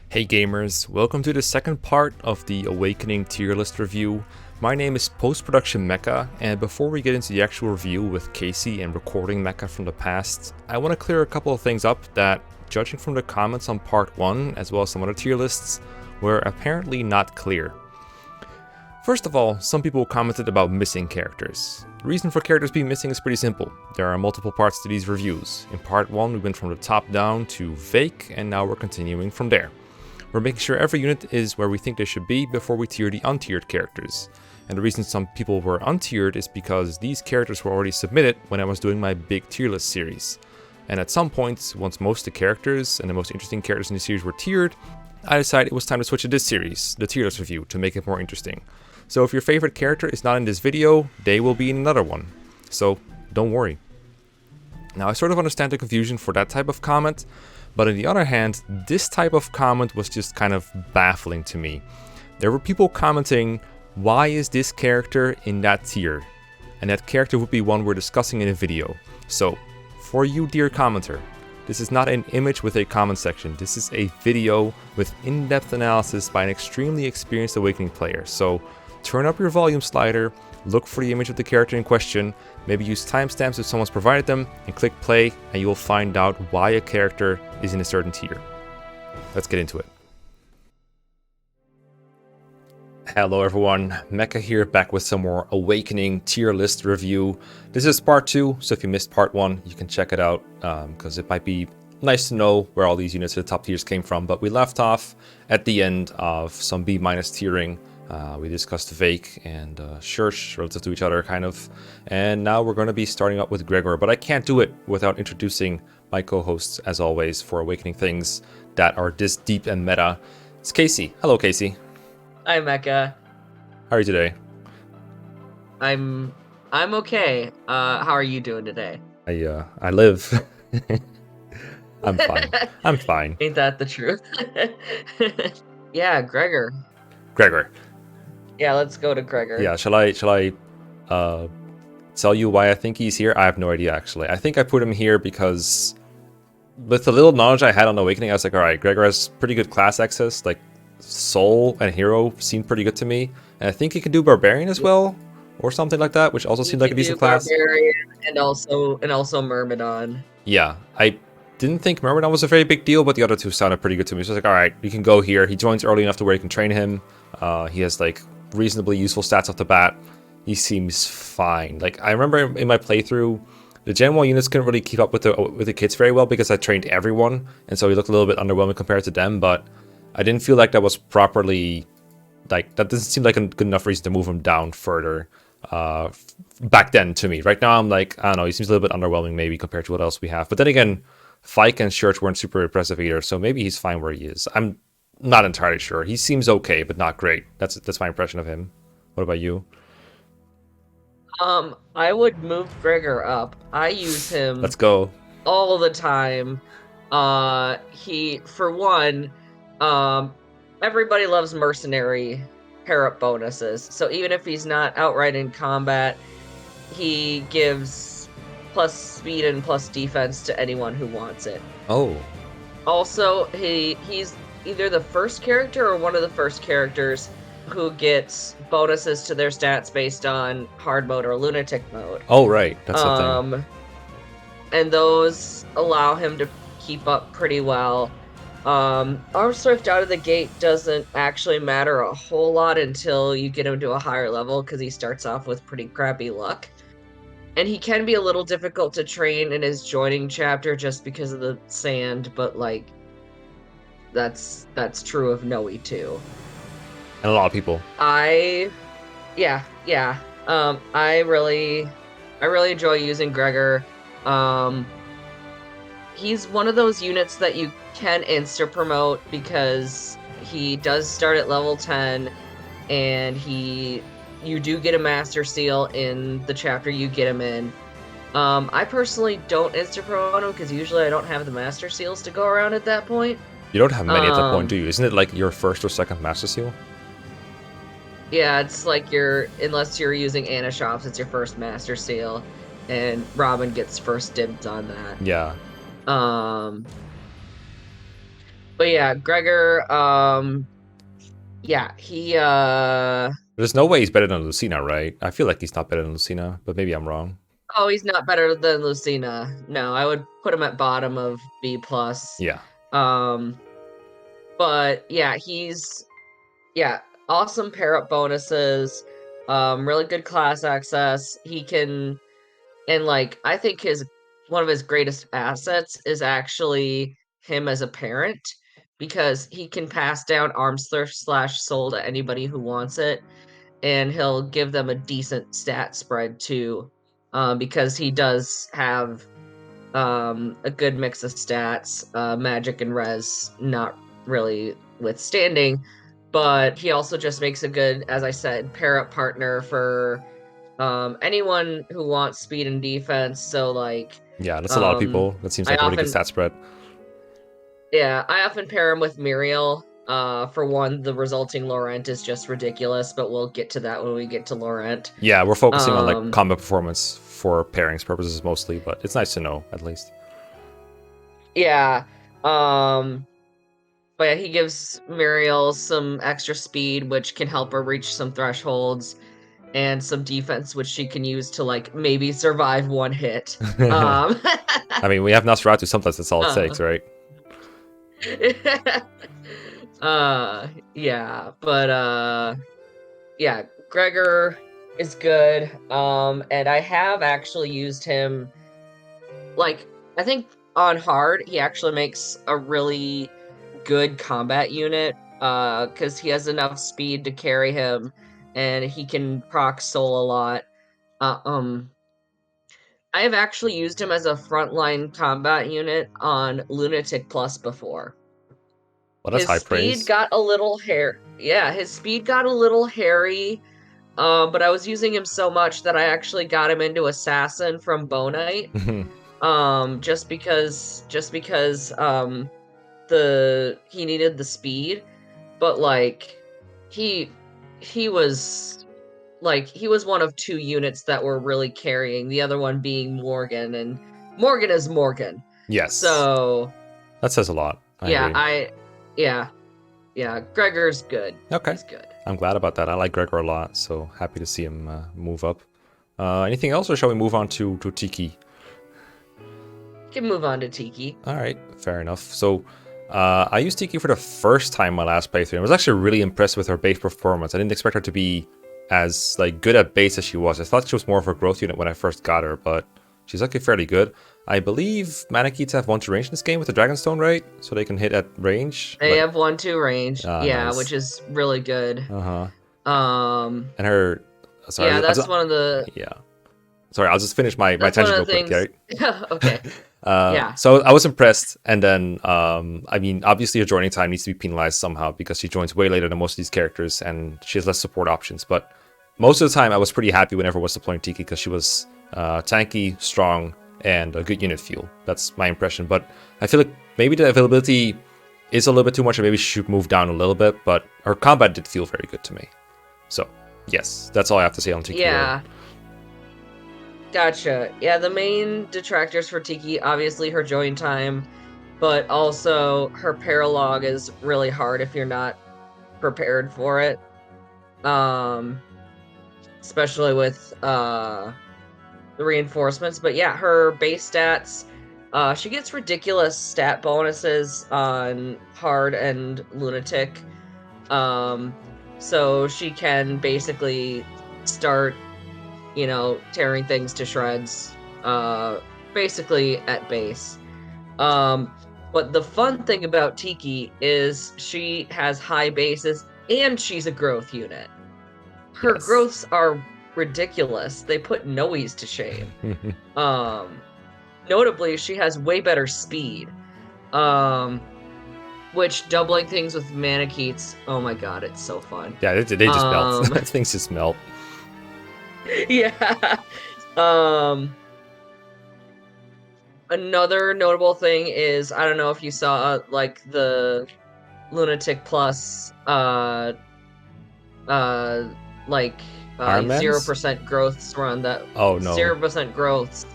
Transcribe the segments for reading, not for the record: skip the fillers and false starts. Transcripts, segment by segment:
Hey gamers, welcome to the second part of the Awakening Tier List review. My name is Post-Production Mecha, and before we get into the actual review with Casey and recording Mecha from the past, I want to clear a couple of things up that, judging from the comments on part 1 as well as some other tier lists, were apparently not clear. First of all, some people commented about missing characters. The reason for characters being missing is pretty simple. There are multiple parts to these reviews. In part 1 we went from the top down to fake, and now we're continuing from there. We're making sure every unit is where we think they should be before we tier the untiered characters. And the reason some people were untiered is because these characters were already submitted when I was doing my big tier list series. And at some point, once most of the characters and the most interesting characters in the series were tiered, I decided it was time to switch to this series, the tier list review, to make it more interesting. So if your favorite character is not in this video, they will be in another one. So don't worry. Now I sort of understand the confusion for that type of comment, but on the other hand, this type of comment was just kind of baffling to me. There were people commenting, why is this character in that tier? And that character would be one we're discussing in a video. So, for you dear commenter, this is not an image with a comment section. This is a video with in-depth analysis by an extremely experienced Awakening player. So, turn up your volume slider, look for the image of the character in question, maybe use timestamps if someone's provided them, and click play, and you will find out why a character is in a certain tier. Let's get into it. Hello everyone, Mecha here, back with some more Awakening tier list review. This is part 2, so if you missed part 1, you can check it out, because it might be nice to know where all these units at the top tiers came from. But we left off at the end of some B- tiering. We discussed Vake and Church relative to each other, kind of. And now we're going to be starting up with Gregor, but I can't do it without introducing my co-hosts, as always, for Awakening things that are this deep and meta. It's Casey. Hello, Casey. Hi, Mecha. How are you today? I'm okay. How are you doing today? I live. I'm fine. I'm fine. Ain't that the truth? Yeah, Gregor. Gregor. Yeah, let's go to Gregor. Yeah, shall I tell you why I think he's here? I have no idea, actually. I think I put him here because with the little knowledge I had on Awakening, I was like, alright, Gregor has pretty good class access. Like, Soul and Hero seemed pretty good to me. And I think he can do Barbarian as well, or something like that, which also seemed like a decent class. Barbarian and also Myrmidon. Yeah, I didn't think Myrmidon was a very big deal, but the other two sounded pretty good to me. So I was like, alright, you can go here. He joins early enough to where you can train him. He has, like, reasonably useful stats off the bat. He seems fine. Like, I remember in my playthrough, the Gen 1 units couldn't really keep up with the kids very well because I trained everyone, and so he looked a little bit underwhelming compared to them, but I didn't feel like that was properly, like, that doesn't seem like a good enough reason to move him down further back then to me. Right now I'm like, I don't know, he seems a little bit underwhelming maybe compared to what else we have. But then again, Fike and Church weren't super impressive either, so maybe he's fine where he is. I'm not entirely sure. He seems okay, but not great. That's my impression of him. What about you? I would move Gregor up. I use him Let's go. all the time. He, for one, everybody loves mercenary pair-up bonuses. So even if he's not outright in combat, he gives plus speed and plus defense to anyone who wants it. Oh. Also, he's either the first character or one of the first characters who gets bonuses to their stats based on hard mode or lunatic mode. Oh, right. That's the thing. And those allow him to keep up pretty well. Arm Swift out of the gate doesn't actually matter a whole lot until you get him to a higher level, because he starts off with pretty crappy luck. And he can be a little difficult to train in his joining chapter just because of the sand, but, like, that's true of Nowi too. And a lot of people. I really enjoy using Gregor. He's one of those units that you can insta-promote because he does start at level 10, and you do get a Master Seal in the chapter you get him in. I personally don't insta-promote him because usually I don't have the Master Seals to go around at that point. You don't have many at that point, do you? Isn't it like your first or second Master Seal? Yeah, it's like unless you're using Anna Shops, it's your first Master Seal, and Robin gets first dibs on that. Yeah. But yeah, Gregor, yeah, There's no way he's better than Lucina, right? I feel like he's not better than Lucina, but maybe I'm wrong. oh, he's not better than Lucina. No, I would put him at bottom of B plus. Yeah. Um, but yeah, yeah, awesome pair up bonuses, really good class access. He can, and like I think one of his greatest assets is actually him as a parent because he can pass down arms thrift slash soul to anybody who wants it, and he'll give them a decent stat spread too, because he does have a good mix of stats, magic and res not really withstanding, but he also just makes a good, as I said, pair up partner for anyone who wants speed and defense. So like, Yeah, that's a lot of people. That seems like a really good stat spread. Yeah, I often pair him with Miriel. For one, the resulting Laurent is just ridiculous, but we'll get to that when we get to Laurent. Yeah, we're focusing on like combat performance for pairings purposes mostly, but it's nice to know at least. Yeah. But yeah, he gives Miriel some extra speed, which can help her reach some thresholds, and some defense, which she can use to like maybe survive one hit. I mean, we have Nosferatu, sometimes that's all it takes, right? Yeah, but yeah, Gregor is good. And I have actually used him, like, I think on hard he actually makes a really good combat unit, because he has enough speed to carry him, and he can proc soul a lot. I have actually used him as a frontline combat unit on Lunatic Plus before. Well, that's high praise. Speed got a little Yeah, his speed got a little hairy, but I was using him so much that I actually got him into Assassin from Bonite. Just because he needed the speed, but like he was one of two units that were really carrying, the other one being Morgan, and Morgan is Morgan. Yes. So that says a lot. Yeah, Gregor's good. Okay. He's good. I'm glad about that. I like Gregor a lot, so happy to see him move up. Anything else, or shall we move on to Tiki? Can move on to Tiki. All right, fair enough. So I used Tiki for the first time my last playthrough, and I was actually really impressed with her base performance. I didn't expect her to be as like good at base as she was. I thought she was more of a growth unit when I first got her, but she's actually fairly good. I believe Manakits have 1-2 range in this game with the Dragonstone, right? So they can hit at range. They have 1-2 range, yeah, nice. Which is really good. And her, sorry, yeah, that's one of the. Yeah, sorry, I'll just finish my tangent real quick, right? Okay. Yeah. So I was impressed, and then I mean, obviously her joining time needs to be penalized somehow because she joins way later than most of these characters, and she has less support options. But most of the time, I was pretty happy whenever I was deploying Tiki because she was tanky, strong, and a good unit feel. That's my impression. But I feel like maybe the availability is a little bit too much, or maybe she should move down a little bit. But her combat did feel very good to me. So yes, that's all I have to say on Tiki. Yeah. Gotcha. Yeah, the main detractors for Tiki, obviously her join time, but also her paralog is really hard if you're not prepared for it. Especially with the reinforcements. But yeah, her base stats, she gets ridiculous stat bonuses on hard and lunatic. So she can basically start, tearing things to shreds, basically at base. But the fun thing about Tiki is she has high bases and she's a growth unit. Her growths are ridiculous. They put Nowi's to shame. Notably, she has way better speed. Which doubling things with Manakits, oh my god, it's so fun. Yeah, they just melt. Things just melt. Yeah. Another notable thing is, I don't know if you saw like the Lunatic Plus 0% growths run that 0% growths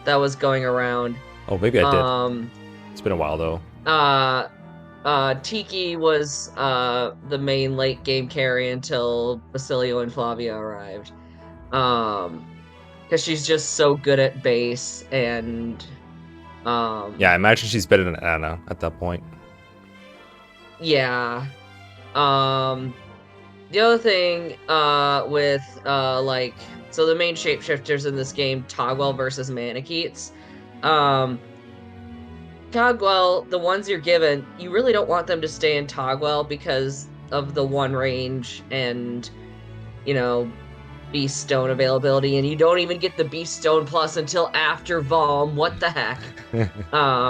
that was going around. Oh, maybe I did. It's been a while though. Tiki was the main late game carry until Basilio and Flavia arrived. Because she's just so good at base and Yeah, I imagine she's better than Anna at that point. yeah. The other thing with like so the main shapeshifters in this game, Togwell versus Manicheets. Togwell, the ones you're given, you really don't want them to stay in Togwell because of the one range and, you know, Beast Stone availability, and you don't even get the Beast Stone Plus until after Valm. What the heck? But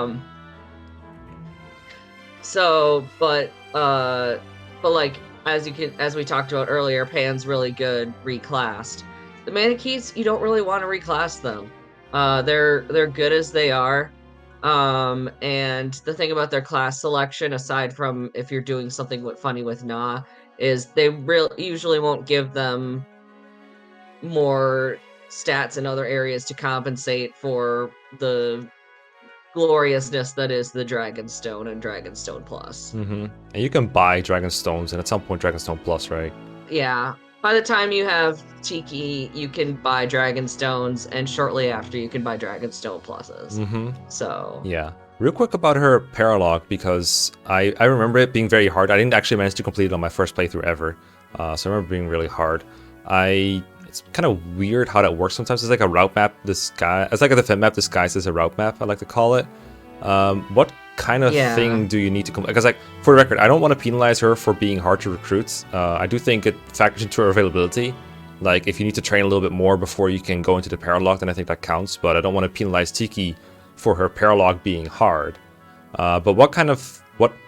like as we talked about earlier, Pan's really good reclassed. The Manicheets, you don't really want to reclass them. They're good as they are. And the thing about their class selection, aside from if you're doing something funny with Na, is they usually won't give them more stats in other areas to compensate for the gloriousness that is the Dragonstone and Dragonstone Plus. And you can buy Dragonstones, and at some point Dragonstone Plus, right? Yeah. By the time you have Tiki, you can buy Dragonstones, and shortly after you can buy Dragonstone Pluses. So yeah. Real quick about her paralog, because I remember it being very hard. I didn't actually manage to complete it on my first playthrough ever, so I remember it being really hard. It's kind of weird how that works sometimes. It's like a route map disguise. It's like a defense map disguised as a route map, I like to call it. What kind of thing do you need to complete? Because, like, for the record, I don't want to penalize her for being hard to recruit. I do think it factors into her availability. Like, if you need to train a little bit more before you can go into the paralog, then I think that counts. But I don't want to penalize Tiki for her paralog being hard. But what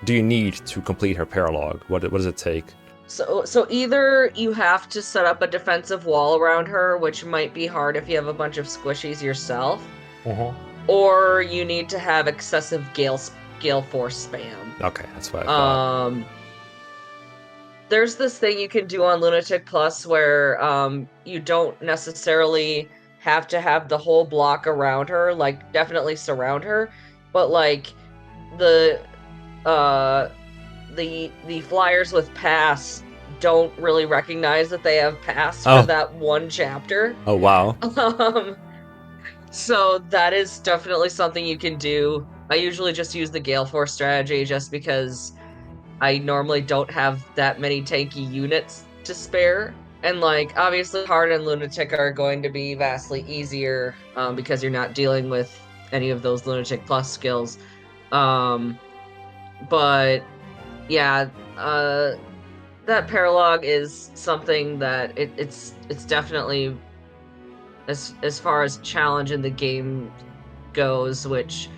do you need to complete her paralog? What does it take? So either you have to set up a defensive wall around her, which might be hard if you have a bunch of squishies yourself, or you need to have excessive gale force spam. Okay, that's what I thought. There's this thing you can do on Lunatic Plus where you don't necessarily have to have the whole block around her, like definitely surround her, but like the flyers with pass don't really recognize that they have pass for that one chapter. Oh, wow. So that is definitely something you can do. I usually just use the Gale Force strategy just because I normally don't have that many tanky units to spare. And like, obviously Hard and Lunatic are going to be vastly easier because you're not dealing with any of those Lunatic Plus skills. But yeah, that paralog is something that it's definitely, as far as challenge in the game goes, which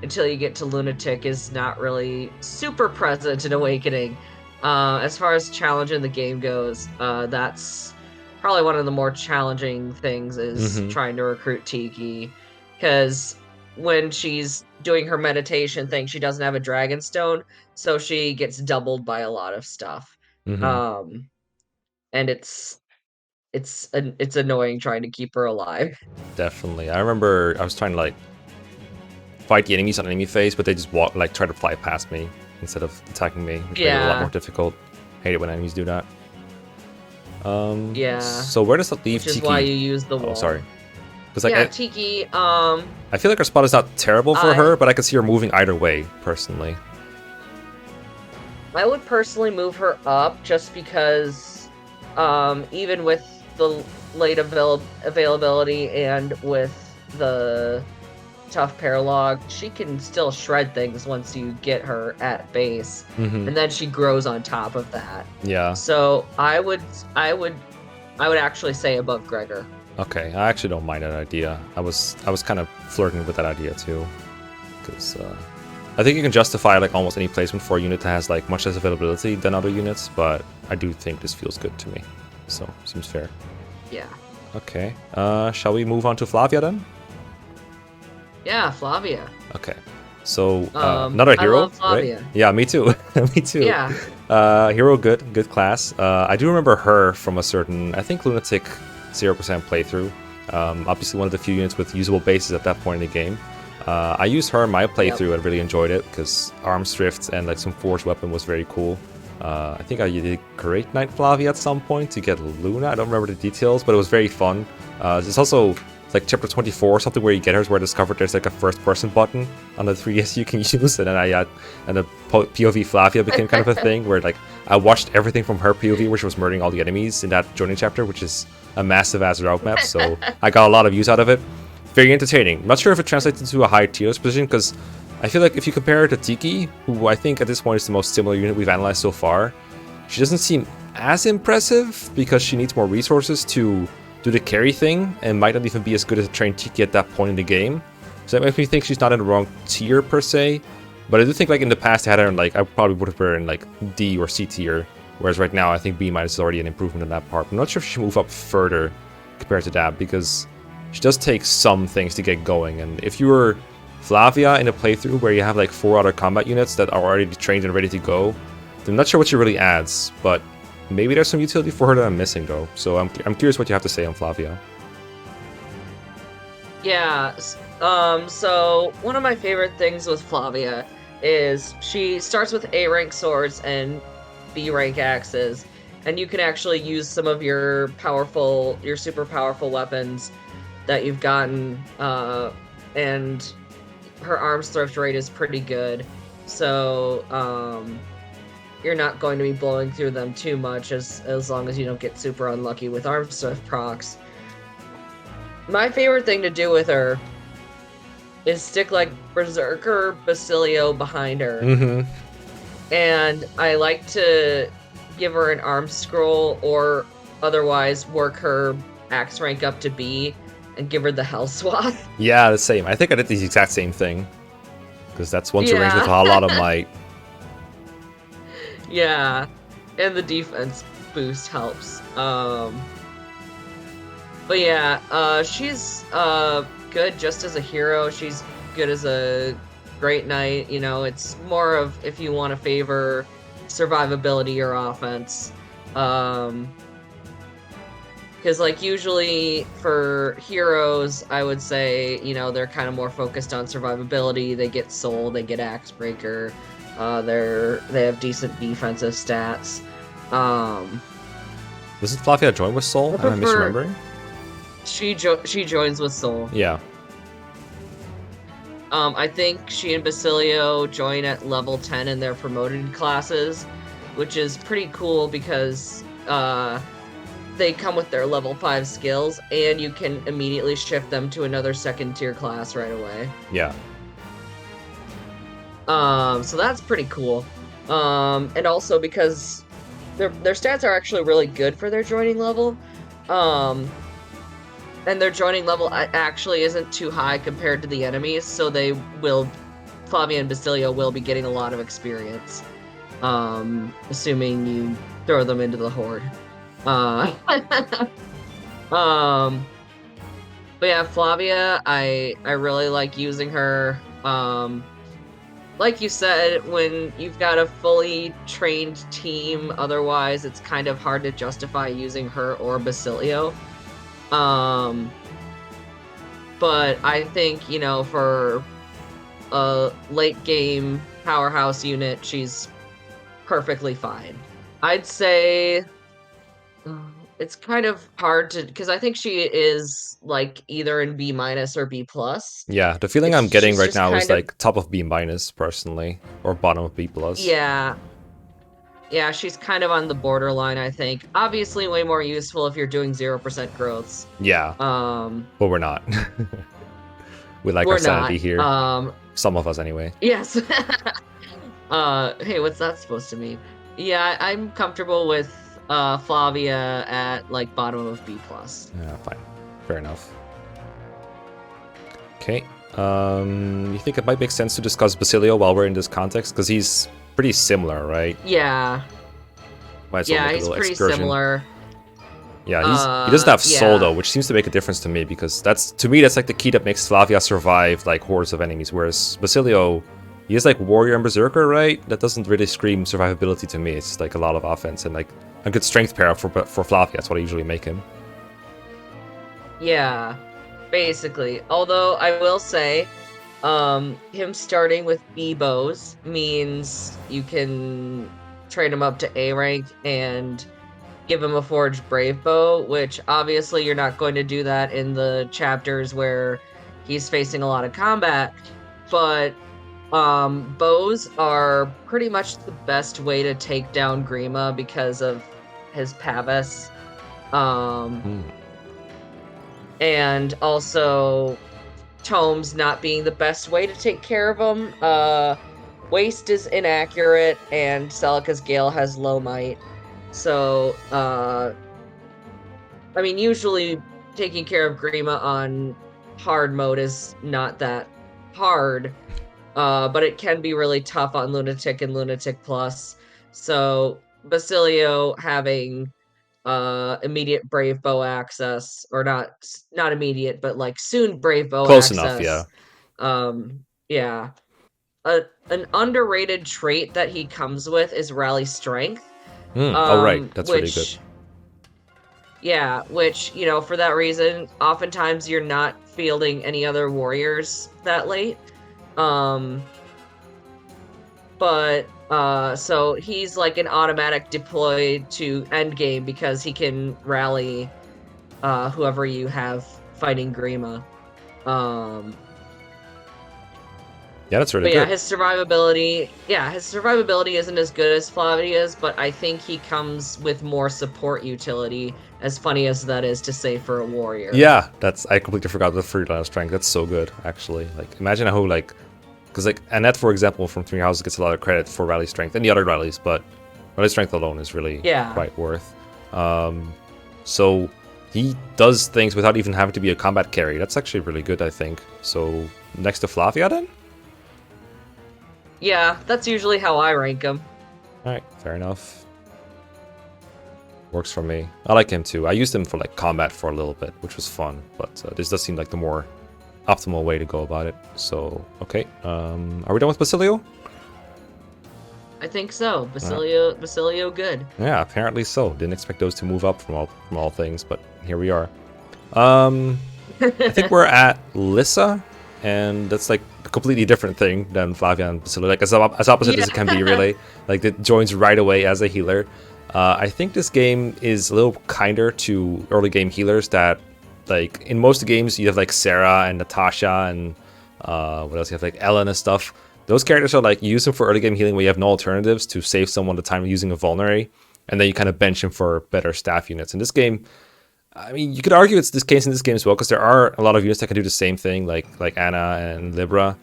until you get to Lunatic is not really super present in Awakening. As far as challenge in the game goes, that's probably one of the more challenging things is trying to recruit Tiki, because when she's doing her meditation thing, she doesn't have a Dragonstone, so she gets doubled by a lot of stuff. And it's annoying trying to keep her alive. Definitely. I remember I was trying to like fight the enemies on enemy phase, but they just try to fly past me instead of attacking me, which made it a lot more difficult. Hate it when enemies do that. Yeah. So where does that leave Tiki? Which is why you use the wall. Oh, sorry. Like, Tiki. I feel like her spot is not terrible for her, but I could see her moving either way, personally. I would personally move her up just because, even with the late availability and with the tough paralog, she can still shred things once you get her at base, and then she grows on top of that. Yeah. So I would actually say above Gregor. Okay, I actually don't mind that idea. I was kind of flirting with that idea too, because I think you can justify like almost any placement for a unit that has like much less availability than other units, but I do think this feels good to me, so seems fair. Yeah. Okay. Shall we move on to Flavia then? Yeah, Flavia. Okay. So another hero, I love Flavia. Right? Yeah, me too. Me too. Yeah. Hero, good class. I do remember her from a certain, I think, Lunatic 0% playthrough. Obviously one of the few units with usable bases at that point in the game. I used her in my playthrough. Yep. I really enjoyed it because arms drift and like some forged weapon was very cool. I think I did Great Knight Flavia at some point to get Luna. I don't remember the details, but it was very fun. There's also like chapter 24 or something where you get her where I discovered there's like a first-person button on the 3DS you can use, and then the POV Flavia became kind of a thing where like I watched everything from her POV, where she was murdering all the enemies in that joining chapter, which is a massive ass route map. So I got a lot of use out of it. Very entertaining. Not sure if it translates into a high tier list position because I feel like if you compare her to Tiki, who I think at this point is the most similar unit we've analyzed so far, she doesn't seem as impressive because she needs more resources to do the carry thing and might not even be as good as a trained Tiki at that point in the game. So that makes me think she's not in the wrong tier per se. But I do think like in the past I had her in like, I probably would have put her in like D or C tier. Whereas right now I think B- is already an improvement in that part. I'm not sure if she should move up further compared to that because she does take some things to get going. And if you were Flavia in a playthrough where you have like 4 other combat units that are already trained and ready to go, then I'm not sure what she really adds, but maybe there's some utility for her that I'm missing though. So I'm curious what you have to say on Flavia. Yeah, so one of my favorite things with Flavia is she starts with A rank swords and B rank axes, and you can actually use some of your super powerful weapons that you've gotten, and her arms thrift rate is pretty good, so you're not going to be blowing through them too much as long as you don't get super unlucky with arms thrift procs. My favorite thing to do with her is stick like Berserker Basilio behind her. Mm-hmm. And I like to give her an arm scroll or otherwise work her axe rank up to B and give her the Hell Swath. Yeah, the same. I think I did the exact same thing. Because that's one to range with a lot of might. Yeah. And the defense boost helps. But yeah, she's good just as a hero. She's good as a Great Knight. You know, it's more of if you want to favor survivability or offense. Because, like, usually for heroes, I would say, you know, they're kind of more focused on survivability. They get Soul, they get Axe Breaker. They have decent defensive stats. Doesn't Flavia join with Soul? Am I misremembering? She joins with Soul. Yeah. I think she and Basilio join at level 10 in their promoted classes, which is pretty cool because they come with their level 5 skills, and you can immediately shift them to another second tier class right away. Yeah. So that's pretty cool. And also because their stats are actually really good for their joining level. And their joining level actually isn't too high compared to the enemies, so Flavia and Basilio will be getting a lot of experience. Assuming you throw them into the horde. But yeah, Flavia, I really like using her. Like you said, when you've got a fully trained team, otherwise it's kind of hard to justify using her or Basilio. But I think, you know, for a late game powerhouse unit, she's perfectly fine. I'd say it's kind of hard to, because I think she is like either in B- or B+. Yeah, the feeling I'm getting right now is like top of B- personally, or bottom of B+. Yeah, she's kind of on the borderline, I think. Obviously way more useful if you're doing 0% growths. Yeah. But we're not. We like our sanity here. Some of us anyway. Yes. Hey, what's that supposed to mean? Yeah, I'm comfortable with Flavia at like bottom of B+. Yeah, fine. Fair enough. Okay. You think it might make sense to discuss Basilio while we're in this context? Because he's pretty similar, right? Yeah. He's pretty similar. Yeah, he doesn't have Soul though, which seems to make a difference to me because that's like the key that makes Flavia survive like hordes of enemies. Whereas Basilio, he is like Warrior and Berserker, right? That doesn't really scream survivability to me. It's just like a lot of offense and like a good strength pair up for Flavia. That's what I usually make him. Yeah, basically. Although I will say, Him starting with B bows means you can trade him up to A rank and give him a forged brave bow, which obviously you're not going to do that in the chapters where he's facing a lot of combat, but bows are pretty much the best way to take down Grima because of his Pavis. And also tomes not being the best way to take care of him. Waste is inaccurate, and Celica's Gale has low might. So, I mean, usually taking care of Grima on hard mode is not that hard, but it can be really tough on Lunatic and Lunatic Plus. So, Basilio having immediate Brave Bow access, or not immediate, but like soon Brave Bow Close enough, yeah. access. Yeah. An underrated trait that he comes with is Rally Strength. Oh, right. That's which, really good. Yeah, which, you know, for that reason, oftentimes you're not fielding any other warriors that late. So he's like an automatic deploy to endgame because he can rally whoever you have fighting Grima. Yeah, that's really good. His survivability isn't as good as Flavia's, but I think he comes with more support utility, as funny as that is to say for a warrior. Yeah, I completely forgot the free line of strength. That's so good, actually. Like, imagine how, like, because, like, Annette, for example, from Three Houses gets a lot of credit for rally strength and the other rallies, but rally strength alone is really quite worth. So he does things without even having to be a combat carry. That's actually really good, I think. So next to Flavia, then? Yeah, that's usually how I rank him. Alright, fair enough. Works for me. I like him too. I used him for like combat for a little bit, which was fun, but this does seem like the more optimal way to go about it. So, okay. Are we done with Basilio? I think so. Basilio good. Yeah, apparently so. Didn't expect those to move up from all things, but here we are. I think we're at Lissa, and that's like a completely different thing than Flavia and Basilio. Like as opposite as it can be, really. Like it joins right away as a healer. I think this game is a little kinder to early game healers that, like, in most games you have like Sarah and Natasha and what else you have, like Ellen and stuff. Those characters are like, you use them for early game healing where you have no alternatives to save someone the time using a vulnerary, and then you kind of bench them for better staff units. In this game, I mean, you could argue it's this case in this game as well, because there are a lot of units that can do the same thing, like Anna and Libra.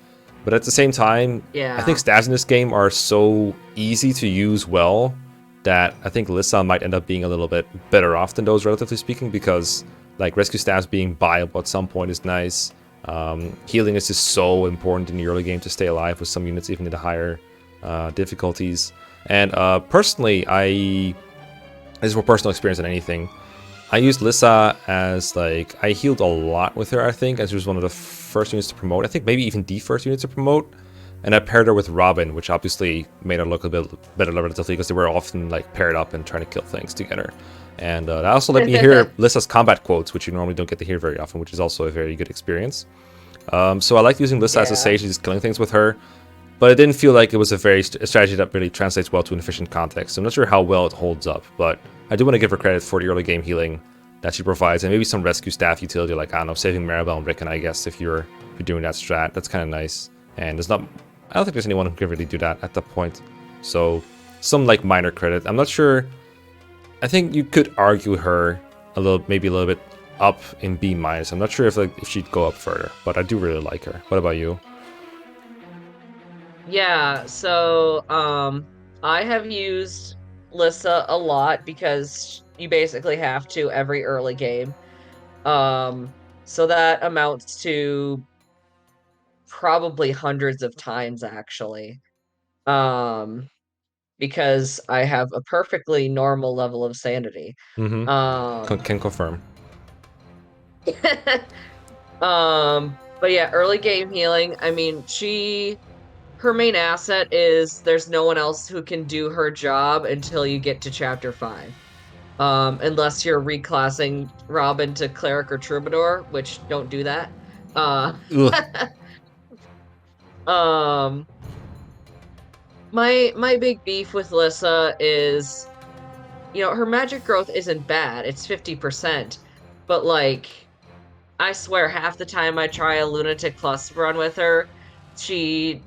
But at the same time, I think staffs in this game are so easy to use well that I think Lissa might end up being a little bit better off than those, relatively speaking, because like rescue staffs being viable at some point is nice. Healing is just so important in the early game to stay alive with some units, even in the higher difficulties. And personally, this is more personal experience than anything. I used Lissa as, like, I healed a lot with her, I think, as she was one of the first units to promote. I think maybe even the first unit to promote. And I paired her with Robin, which obviously made her look a bit better relatively, because they were often like paired up and trying to kill things together. And that also let me hear Lissa's combat quotes, which you normally don't get to hear very often, which is also a very good experience. So I liked using Lissa as a sage, just killing things with her. But it didn't feel like it was a strategy that really translates well to an efficient context. So I'm not sure how well it holds up, but I do want to give her credit for the early game healing that she provides, and maybe some rescue staff utility, like, I don't know, saving Maribelle and Ricken, I guess, if you're doing that strat. That's kind of nice. And I don't think there's anyone who can really do that at that point. So some like minor credit. I'm not sure. I think you could argue her maybe a little bit up in B minus. I'm not sure if she'd go up further, but I do really like her. What about you? Yeah, so I have used Lissa a lot because you basically have to every early game. So that amounts to probably hundreds of times, actually. Because I have a perfectly normal level of sanity. Can confirm. But yeah, early game healing. I mean, her main asset is there's no one else who can do her job until you get to chapter 5. Unless you're reclassing Robin to cleric or troubadour, which don't do that. Um, my big beef with Lissa is, her magic growth isn't bad. It's 50%. But like, I swear half the time I try a Lunatic Plus run with her, she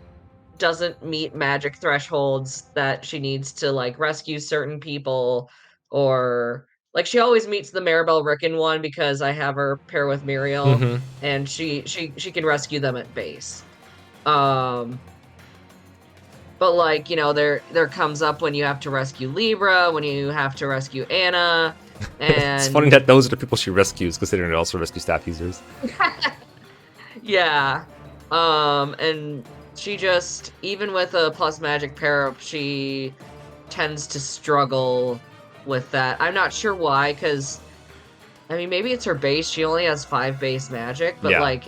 doesn't meet magic thresholds that she needs to like rescue certain people, or like she always meets the Maribelle Ricken one because I have her pair with Miriel, Mm-hmm. and she can rescue them at base. Um but like, there comes up when you have to rescue Libra, when you have to rescue Anna, It's funny and that those are the people she rescues, considering they also rescue staff users. yeah. And she just, even with a plus magic pair up, she tends to struggle with that. I'm not sure why, because I mean, maybe it's her base. She only has 5 base magic, but Yeah. like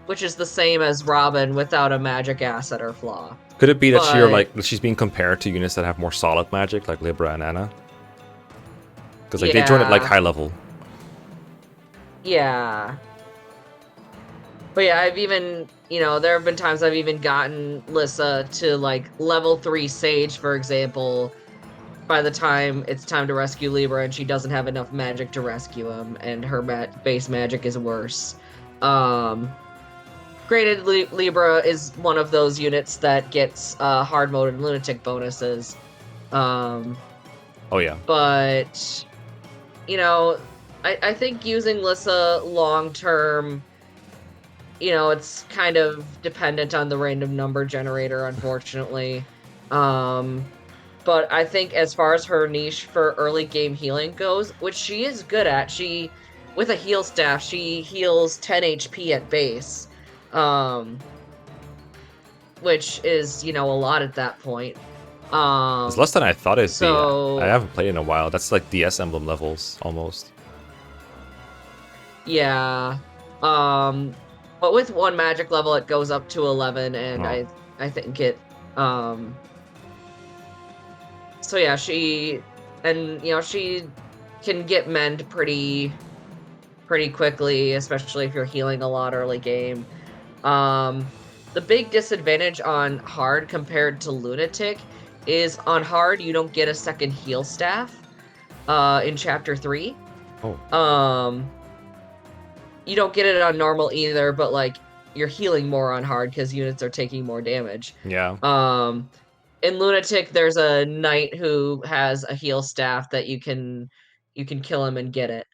which is the same as Robin without a magic asset or flaw. Could it be that But she's being compared to units that have more solid magic, like Libra and Anna? Because like they join at like yeah, high level. yeah. But yeah, I've even, there have been times I've even gotten Lissa to like level 3 Sage, for example, by the time it's time to rescue Libra, and she doesn't have enough magic to rescue him, and her base magic is worse. Granted, Libra is one of those units that gets hard mode and lunatic bonuses. Oh yeah. But, I think using Lissa long term, it's kind of dependent on the random number generator, unfortunately. But I think as far as her niche for early game healing goes, which she is good at, with a heal staff, she heals 10 HP at base, which is, a lot at that point. It's less than I thought it'd be. I So haven't played in a while. That's like DS Emblem levels, almost. yeah. But with one magic level, it goes up to 11, and Oh. I think it, so yeah, she can get mend pretty quickly, especially if you're healing a lot early game. The big disadvantage on hard compared to lunatic is on hard you don't get a second heal staff in chapter 3. Oh. You don't get it on normal either, but like you're healing more on hard because units are taking more damage. Yeah. In lunatic there's a knight who has a heal staff that you can kill him and get it,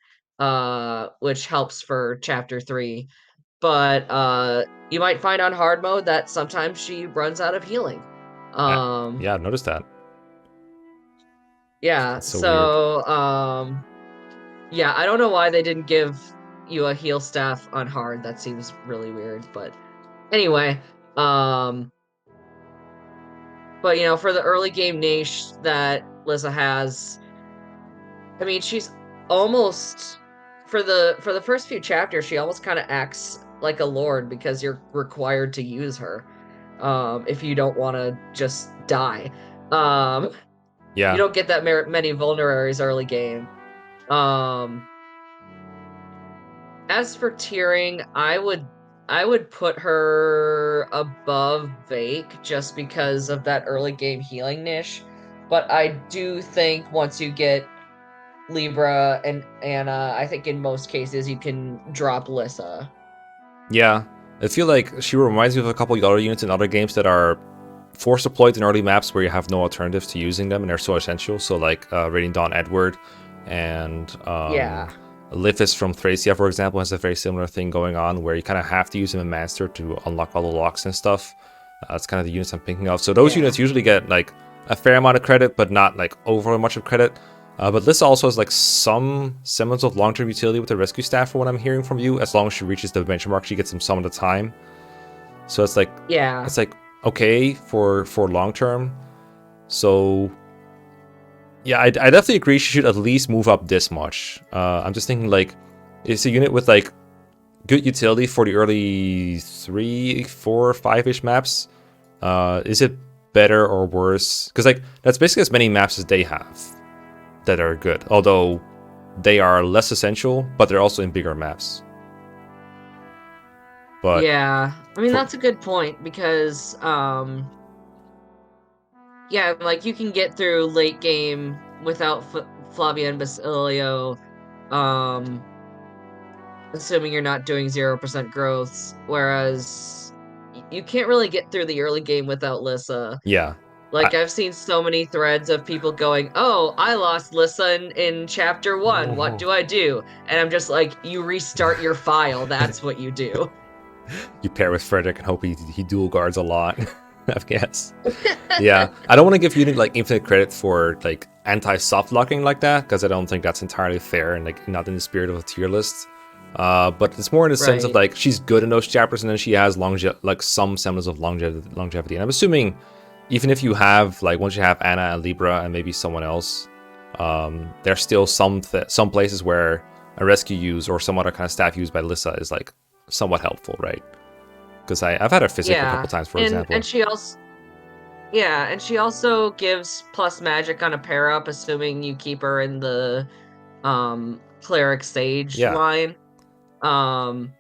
which helps for chapter 3. But you might find on hard mode that sometimes she runs out of healing. Yeah, I've noticed that. Yeah, It's so weird. yeah, I don't know why they didn't give you a heal staff on hard. That seems really weird, but anyway, but for the early game niche that Lissa has, I mean, she's almost, for the first few chapters, she almost kind of acts like a lord because you're required to use her, if you don't want to just die. You Yeah. don't get that many vulneraries early game. As for tiering, I would put her above Vake just because of that early game healing niche. But I do think once you get Libra and Anna, I think in most cases you can drop Lissa. Yeah. I feel like she reminds me of a couple of other units in other games that are force deployed in early maps where you have no alternatives to using them and they're so essential. So like Radiant Dawn Edward and Yeah. Lithis from Thracia, for example, has a very similar thing going on where you kind of have to use him in Master to unlock all the locks and stuff. That's kind of the units I'm thinking of. So those Yeah. units usually get like a fair amount of credit, but not like over much of credit. But Lissa also has like some semblance of long-term utility with the rescue staff, for what I'm hearing from you. As long as she reaches the benchmark, she gets them some of the time. So it's like Yeah. okay for long term. So yeah, I definitely agree she should at least move up this much. I'm just thinking like, it's a unit with like good utility for the early 3, 4, 5-ish maps. Is it better or worse? Because like that's basically as many maps as they have that are good, although they are less essential, but they're also in bigger maps. But Yeah, I mean that's a good point because yeah, like you can get through late game without Flavia and Basilio, um, assuming you're not doing 0% growths, whereas you can't really get through the early game without Lissa. yeah, Like I've seen so many threads of people going, "Oh, I lost Lissa in chapter 1. What oh. do I do?" And I'm just like, "You restart your file. That's what you do." You pair with Frederick and hope he dual guards a lot. I guess. Yeah, I don't want to give Unit like infinite credit for like anti-soft locking like that because I don't think that's entirely fair and like not in the spirit of a tier list. But it's more in the sense of Right. like she's good in those chapters and then she has like some semblance of longevity. And I'm assuming even if you have like once you have Anna and Libra and maybe someone else, there's still some places where a rescue use or some other kind of staff used by Lissa is like somewhat helpful, right? Because I've had her physic a couple Yeah. times, for And example. she also gives plus magic on a pair up, assuming you keep her in the cleric sage Yeah, line. Um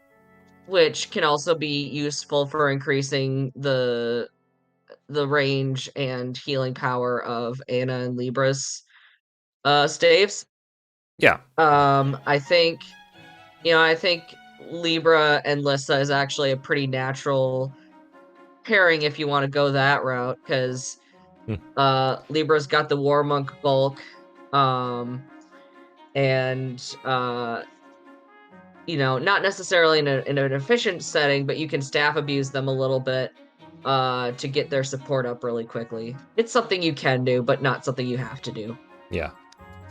which can also be useful for increasing the range and healing power of Anna and Libra's staves. yeah, I think Libra and Lissa is actually a pretty natural pairing if you want to go that route, because hmm, Libra's got the War Monk bulk, um, and not necessarily in an efficient setting, but you can staff abuse them a little bit to get their support up really quickly. It's something you can do, but not something you have to do. yeah.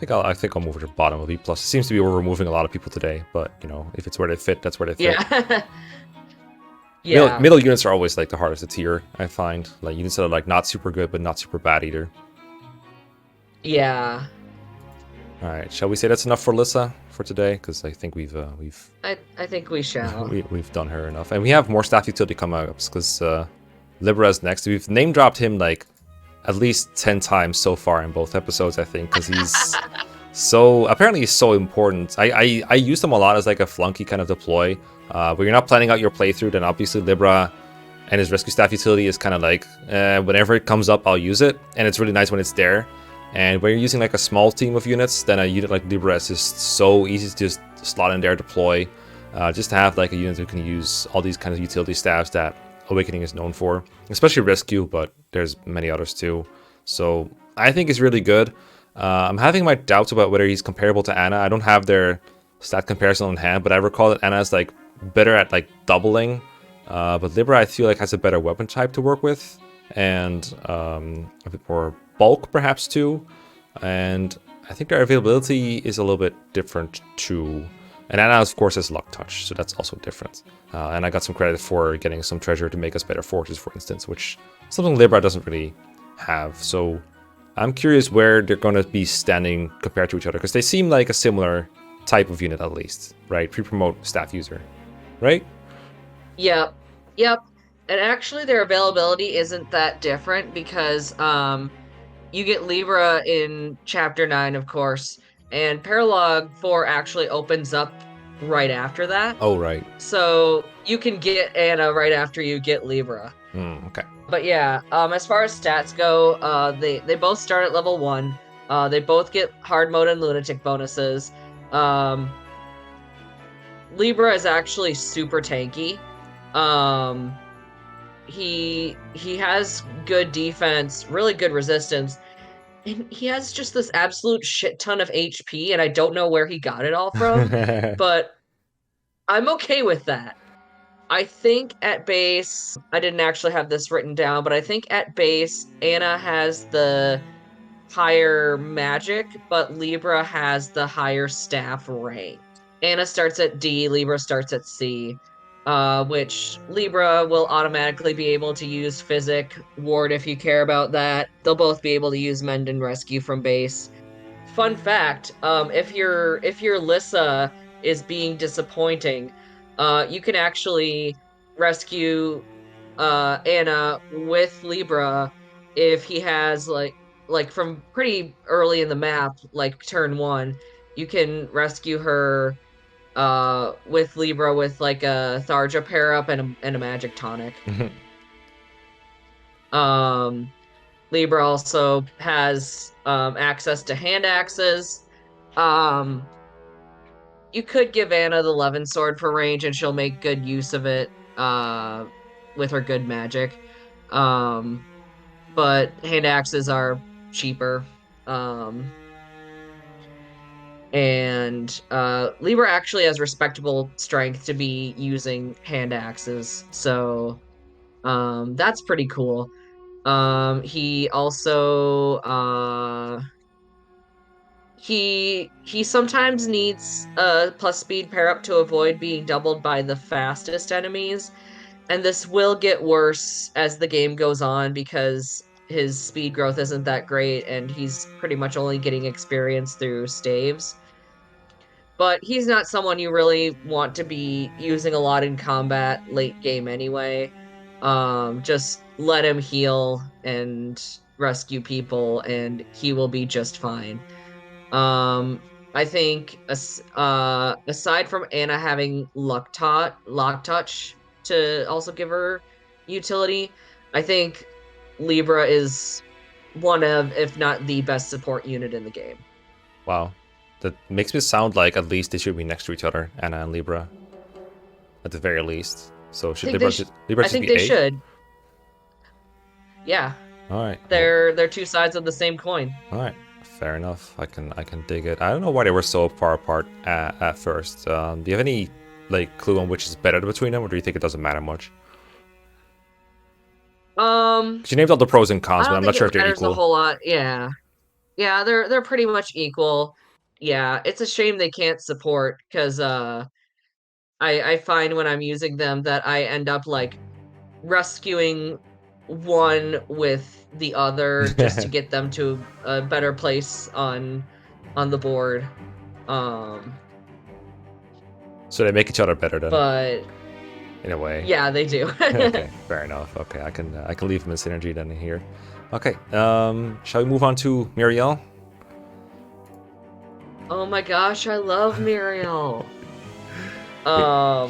I think I'll move to the bottom of B plus. It seems to be where we're moving a lot of people today, but if it's where they fit, that's where they fit. Yeah. Middle, Yeah. middle units are always like the hardest to tier, I find. Like units that are like not super good but not super bad either. Yeah. All right, shall we say that's enough for Lissa for today? Because I think I think we shall. we've done her enough, and we have more staff utility coming up because Libra's next. We've name dropped him like at least 10 times so far in both episodes, I think, because he's apparently he's so important. I use him a lot as like a flunky kind of deploy. But you're not planning out your playthrough, then obviously Libra and his rescue staff utility is kind of like whenever it comes up, I'll use it, and it's really nice when it's there. And when you're using like a small team of units, then a unit like Libra is just so easy to just slot in there, deploy. Just to have like a unit who can use all these kinds of utility staffs that Awakening is known for, especially rescue, but there's many others too. So I think it's really good. I'm having my doubts about whether he's comparable to Anna. I don't have their stat comparison on hand, but I recall that Anna is like better at like doubling, but Libra I feel like has a better weapon type to work with, and a bit more bulk perhaps too. And I think their availability is a little bit different too. And Anna, of course, has Luck Touch, so that's also different. And I got some credit for getting some treasure to make us better forges, for instance, which something Libra doesn't really have. So I'm curious where they're going to be standing compared to each other, because they seem like a similar type of unit at least, right? Pre-promote staff user, right? Yep. Yep. And actually their availability isn't that different because you get Libra in chapter 9, of course, and Paralog 4 actually opens up right after that. Oh, right. So you can get Anna right after you get Libra. Okay. But yeah, as far as stats go, they both start at level 1. They both get hard mode and lunatic bonuses. Libra is actually super tanky. He has good defense, really good resistance, and he has just this absolute shit ton of HP, and I don't know where he got it all from, but I'm okay with that. I think at base, I didn't actually have this written down, but I think at base, Anna has the higher magic, but Libra has the higher staff rank. Anna starts at D, Libra starts at C, which Libra will automatically be able to use Physic, Ward if you care about that. They'll both be able to use Mend and Rescue from base. Fun fact, if your Lissa is being disappointing, you can actually rescue Anna with Libra if he has like from pretty early in the map, like turn 1, you can rescue her with Libra with like a Tharja pair up and a magic tonic. Libra also has access to hand axes. Um, you could give Anna the Levin sword for range, and she'll make good use of it with her good magic. Um, but hand axes are cheaper. Um, and Libra actually has respectable strength to be using hand axes, so that's pretty cool. He also he sometimes needs a plus speed pair up to avoid being doubled by the fastest enemies, and this will get worse as the game goes on because his speed growth isn't that great and he's pretty much only getting experience through staves. But he's not someone you really want to be using a lot in combat late game anyway. Just let him heal and rescue people and he will be just fine. I think aside from Anna having lock touch to also give her utility, I think Libra is one of, if not the best support unit in the game. Wow. That makes me sound like at least they should be next to each other, Anna and Libra. At the very least. So should Libra just I think be they A? should. Yeah. Alright. They're two sides of the same coin. Alright. Fair enough. I can dig it. I don't know why they were so far apart at first. Do you have any like clue on which is better between them, or do you think it doesn't matter much? Because you named all the pros and cons, I but don't I'm not think sure if it they're matters a equal. whole lot. Yeah. Yeah, they're pretty much equal. Yeah, it's a shame they can't support because I find when I'm using them that I end up like rescuing one with the other just to get them to a better place on the board. Um So they make each other better then, but in a way. yeah, they do. Okay, fair enough. Okay, I can leave them in synergy then here. Okay, shall we move on to Miriel? Oh my gosh, I love Miriel.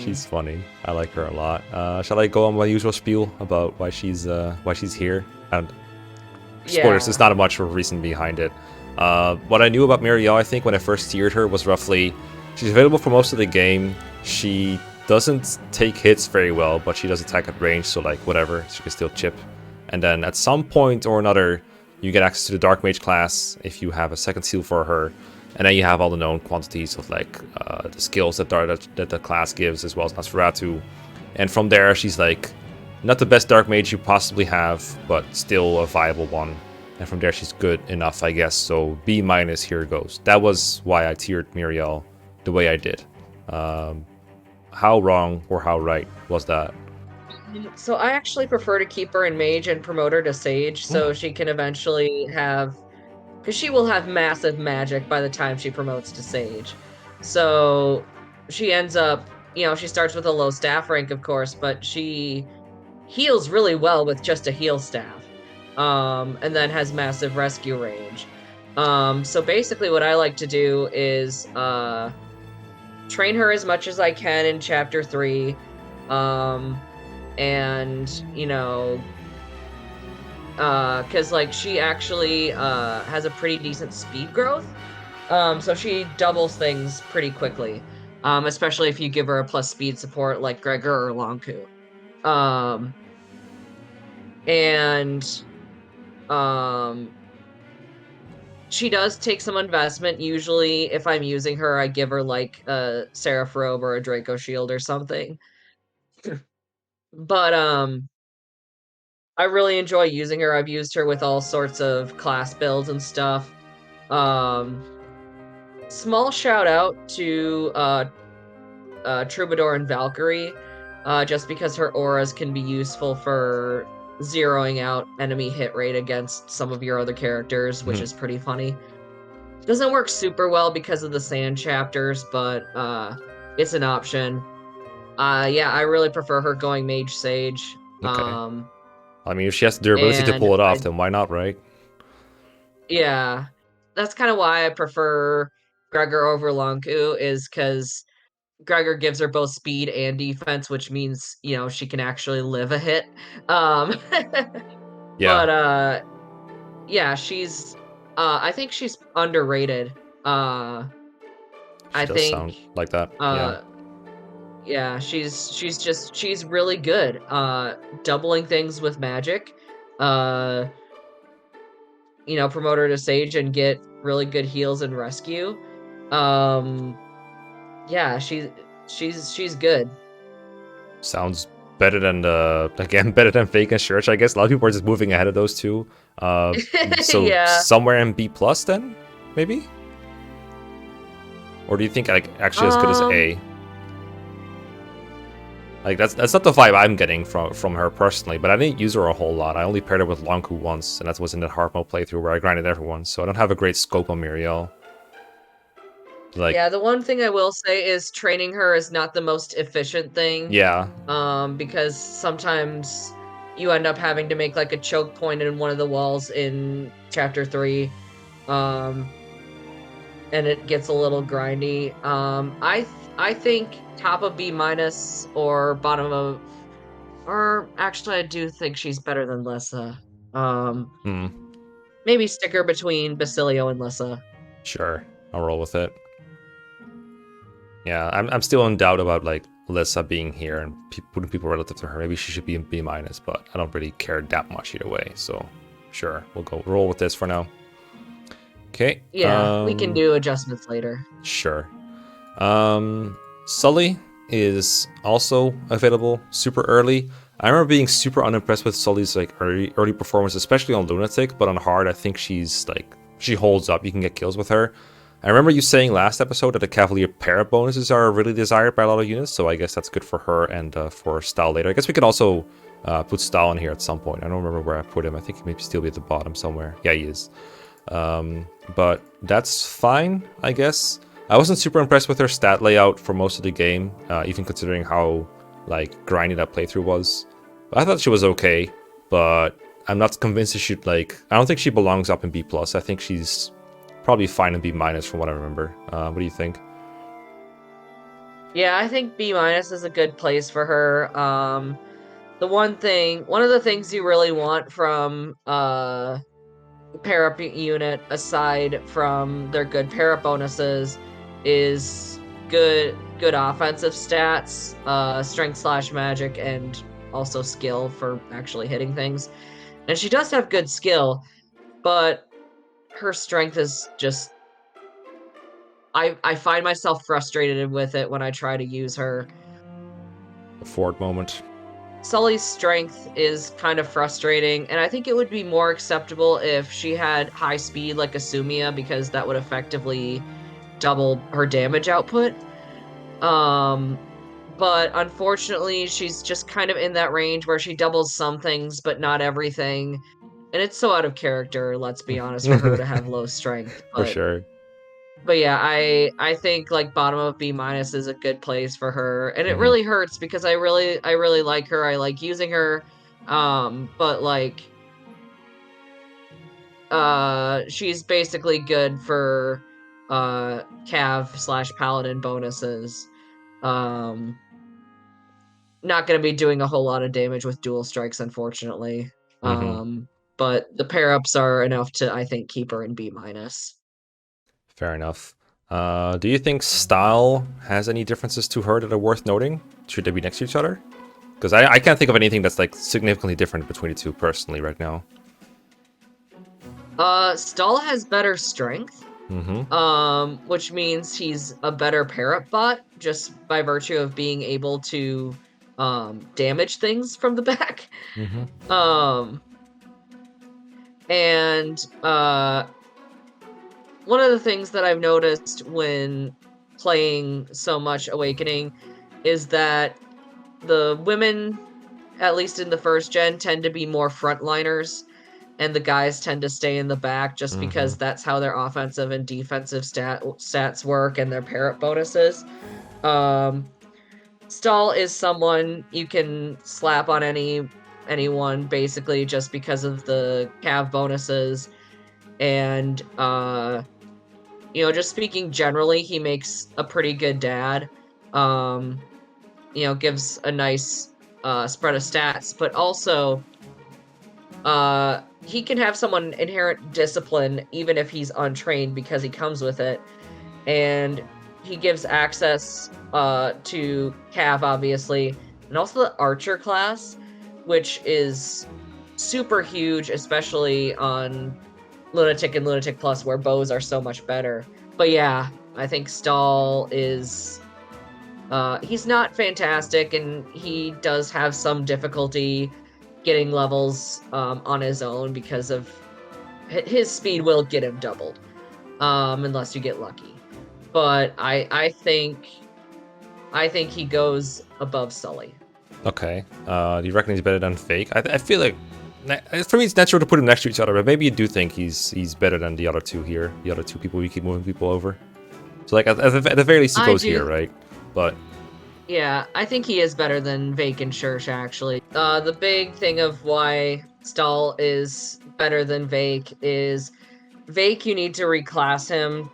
She's funny. I like her a lot. Shall I go on my usual spiel about why she's here? And spoilers, there's Yeah. not much of a reason behind it. What I knew about Miriel, I think, when I first tiered her was roughly she's available for most of the game. She doesn't take hits very well, but she does attack at range, so like whatever, she can still chip. And then at some point or another, you get access to the Dark Mage class if you have a second seal for her. And then you have all the known quantities of like the skills that the class gives, as well as Nosferatu. And from there, she's like not the best Dark Mage you possibly have, but still a viable one. And from there, she's good enough, I guess. So B minus, here goes. That was why I tiered Miriel the way I did. How wrong or how right was that? So I actually prefer to keep her in mage and promote her to sage so she can eventually have, because she will have massive magic by the time she promotes to sage. So she ends up, she starts with a low staff rank, of course, but she heals really well with just a heal staff. And then has massive rescue range. So basically what I like to do is train her as much as I can in chapter 3. And because like she actually has a pretty decent speed growth, so she doubles things pretty quickly, especially if you give her a plus speed support like Gregor or Lon'qu. And she does take some investment. Usually if I'm using her, I give her like a Seraph Robe or a Draco Shield or something. But I really enjoy using her. I've used her with all sorts of class builds and stuff. Small shout out to Troubadour and Valkyrie, just because her auras can be useful for zeroing out enemy hit rate against some of your other characters, which is pretty funny. Doesn't work super well because of the sand chapters, but it's an option. Yeah, I really prefer her going Mage Sage. Okay. I mean, if she has the durability to And pull it off, then why not, right? yeah, that's kind of why I prefer Gregor over Lon'qu, is because Gregor gives her both speed and defense, which means, she can actually live a hit. Um, Yeah. but yeah, she's I think she's underrated. I She does think sound like that. Yeah. uh yeah, she's really good. Doubling things with magic. Uh promote her to sage and get really good heals and rescue. Um yeah, she's good. Sounds better than again better than Fake and Church. I guess a lot of people are just moving ahead of those two. So Yeah. somewhere in B plus then, maybe? Or do you think like actually as good as Um A? Like that's not the vibe I'm getting from her personally, but I didn't use her a whole lot. I only paired her with Lon'qu once, and that was in the hard mode playthrough where I grinded everyone, so I don't have a great scope on Miriel. Like, yeah, the one thing I will say is training her is not the most efficient thing. yeah. Because sometimes you end up having to make like a choke point in one of the walls in chapter 3. And it gets a little grindy. I think top of B minus or bottom of, or actually I do think she's better than Lissa. Hmm. Maybe sticker between Basilio and Lissa. Sure. I'll roll with it. Yeah, I'm still in doubt about like Lissa being here and putting people relative to her. Maybe she should be in B minus, but I don't really care that much either way. So sure, we'll go roll with this for now. Okay. Yeah, we can do adjustments later. Sure. Sully is also available super early. I remember being super unimpressed with Sully's like early performance, especially on Lunatic, but on hard, I think she holds up. You can get kills with her. I remember you saying last episode that the Cavalier parrot bonuses are really desired by a lot of units, so I guess that's good for her and for Stahl later. I guess we could also put Stahl in here at some point. I don't remember where I put him. I think he may still be at the bottom somewhere. Yeah, he is. But that's fine, I guess. I wasn't super impressed with her stat layout for most of the game, even considering how like grindy that playthrough was. But I thought she was okay, but I'm not convinced she should I don't think she belongs up in B+. I think she's probably fine in B- from what I remember. What do you think? Yeah, I think B minus is a good place for her. One of the things you really want from pair up unit, aside from their good pair up bonuses, is good offensive stats, strength / magic, and also skill for actually hitting things. And she does have good skill, but her strength is just, I find myself frustrated with it when I try to use her. A Ford moment. Sully's strength is kind of frustrating, and I think it would be more acceptable if she had high speed like Asumia, because that would effectively double her damage output. But unfortunately, she's just kind of in that range where she doubles some things, but not everything. And it's so out of character, let's be honest, for her to have low strength. For sure. But yeah, I think like bottom of B minus is a good place for her, and it Mhm. really hurts because I really like her. I like using her, but like, she's basically good for Cav / Paladin bonuses. Um, Not going to be doing a whole lot of damage with dual strikes, unfortunately. Mhm. But the pair ups are enough to, I think, keep her in B minus. Fair enough. Do you think Stahl has any differences to her that are worth noting? Should they be next to each other? Because I can't think of anything that's like significantly different between the two personally right now. Stahl has better strength. Which means he's a better pair-up bot, just by virtue of being able to damage things from the back. And one of the things that I've noticed when playing so much Awakening is that the women, at least in the first gen, tend to be more frontliners, and the guys tend to stay in the back just because that's how their offensive and defensive stats work and their pair-up bonuses. Stahl is someone you can slap on anyone basically just because of the Cav bonuses, and just speaking generally, he makes a pretty good dad. Gives a nice spread of stats, but also he can have someone inherent discipline even if he's untrained because he comes with it, and he gives access to Cav, obviously, and also the Archer class, which is super huge, especially on Lunatic and Lunatic Plus, where bows are so much better. But yeah, I think Stahl is... he's not fantastic, and he does have some difficulty getting levels on his own because of his speed will get him doubled, unless you get lucky. But I think he goes above Sully. Okay. Do you reckon he's better than Fake? I feel like for me it's natural to put them next to each other, but maybe you do think he's better than the other two here, the other two people we keep moving people over. So like at the very least he goes here, right? But yeah, I think he is better than Vake and Church, actually. The big thing of why Stahl is better than Vake is Vake, you need to reclass him